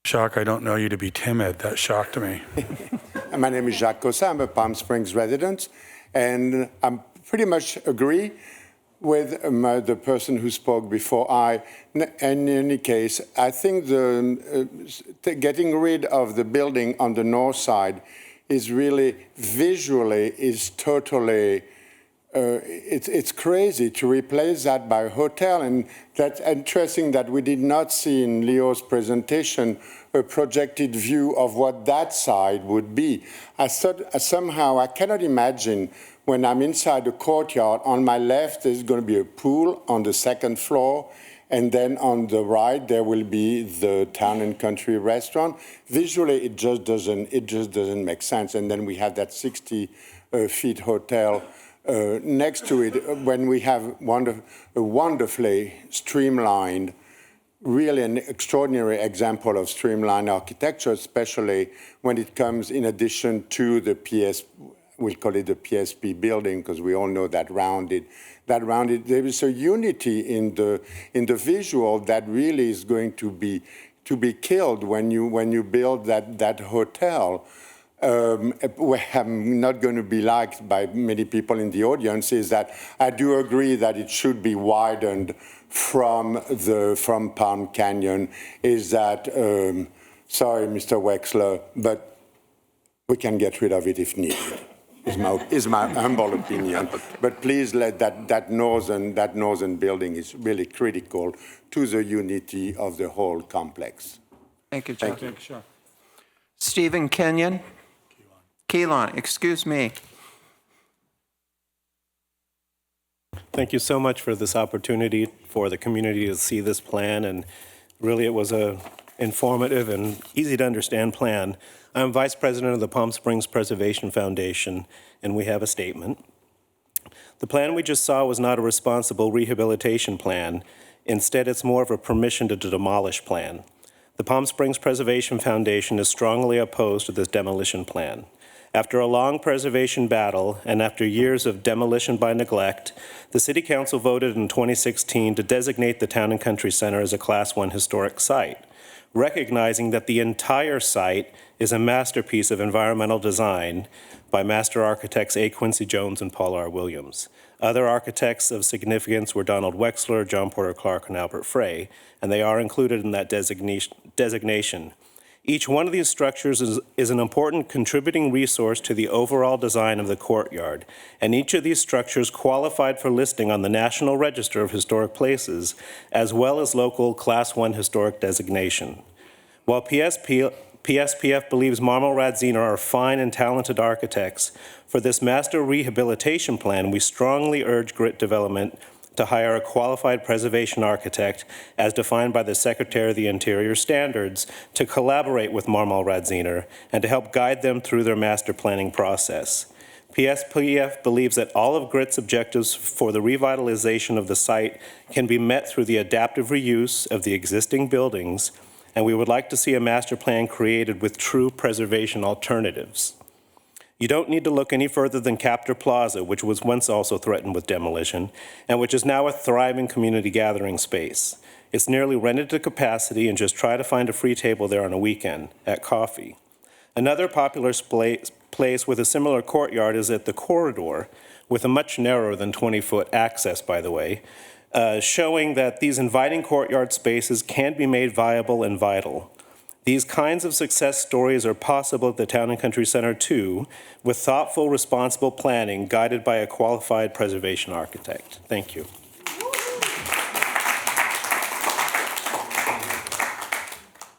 Jacques, I don't know you to be timid. That shocked me. My name is Jacques Cossa. I'm a Palm Springs resident, and I pretty much agree with the person who spoke before I. In any case, I think getting rid of the building on the north side is really visually is totally. It's crazy to replace that by a hotel, and that's interesting that we did not see in Leo's presentation a projected view of what that side would be. I thought somehow I cannot imagine when I'm inside the courtyard, on my left there's going to be a pool on the second floor, and then on the right there will be the Town and Country restaurant. Visually, it just doesn't make sense. And then we have that 60-feet hotel next to it, when we have a wonderfully streamlined, really an extraordinary example of streamlined architecture, especially when it comes in addition to the we'll call it the PSP building, because we all know that rounded. There is a unity in the visual that really is going to be killed when you build that hotel. I'm not going to be liked by many people in the audience, is that I do agree that it should be widened from Palm Canyon. Is that sorry, Mr. Wexler, but we can get rid of it if needed. Is my humble opinion. But please let that northern building is really critical to the unity of the whole complex. Thank you, John. Thank you. Sure. Stephen Kenyon. Keelan, excuse me. Thank you so much for this opportunity for the community to see this plan, and really it was a informative and easy to understand plan. I'm Vice President of the Palm Springs Preservation Foundation, and we have a statement. The plan we just saw was not a responsible rehabilitation plan. Instead, it's more of a permission to demolish plan. The Palm Springs Preservation Foundation is strongly opposed to this demolition plan. After a long preservation battle and after years of demolition by neglect, the City Council voted in 2016 to designate the Town and Country Center as a Class 1 historic site, recognizing that the entire site is a masterpiece of environmental design by master architects A. Quincy Jones and Paul R. Williams. Other architects of significance were Donald Wexler, John Porter Clark, and Albert Frey, and they are included in that designation. Each one of these structures is an important contributing resource to the overall design of the courtyard, and each of these structures qualified for listing on the National Register of Historic Places, as well as local Class 1 historic designation. While PSPF believes Marmol Radziner are fine and talented architects, for this master rehabilitation plan, we strongly urge Grit Development to hire a qualified preservation architect, as defined by the Secretary of the Interior standards, to collaborate with Marmol Radziner and to help guide them through their master planning process. PSPF believes that all of Grit's objectives for the revitalization of the site can be met through the adaptive reuse of the existing buildings, and we would like to see a master plan created with true preservation alternatives. You don't need to look any further than Captor Plaza, which was once also threatened with demolition, and which is now a thriving community gathering space. It's nearly rented to capacity, and just try to find a free table there on a weekend at coffee. Another popular place with a similar courtyard is at the Corridor, with a much narrower than 20-foot access, by the way, showing that these inviting courtyard spaces can be made viable and vital. These kinds of success stories are possible at the Town and Country Center too, with thoughtful, responsible planning guided by a qualified preservation architect. Thank you.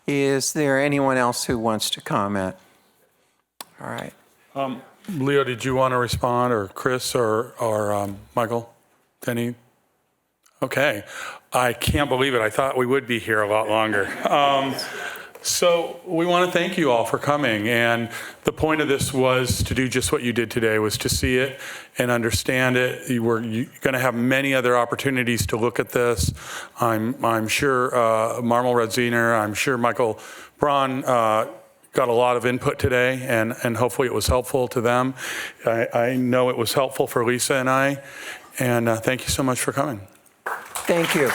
Is there anyone else who wants to comment? All right. Leo, did you want to respond, or Chris, or Michael? Any? Okay. I can't believe it. I thought we would be here a lot longer. So we want to thank you all for coming, and the point of this was to do just what you did today, was to see it and understand it. You're going to have many other opportunities to look at this. I'm sure Marmol Radziner, I'm sure Michael Braun got a lot of input today, and hopefully it was helpful to them. I know it was helpful for Lisa and I, and thank you so much for coming. Thank you.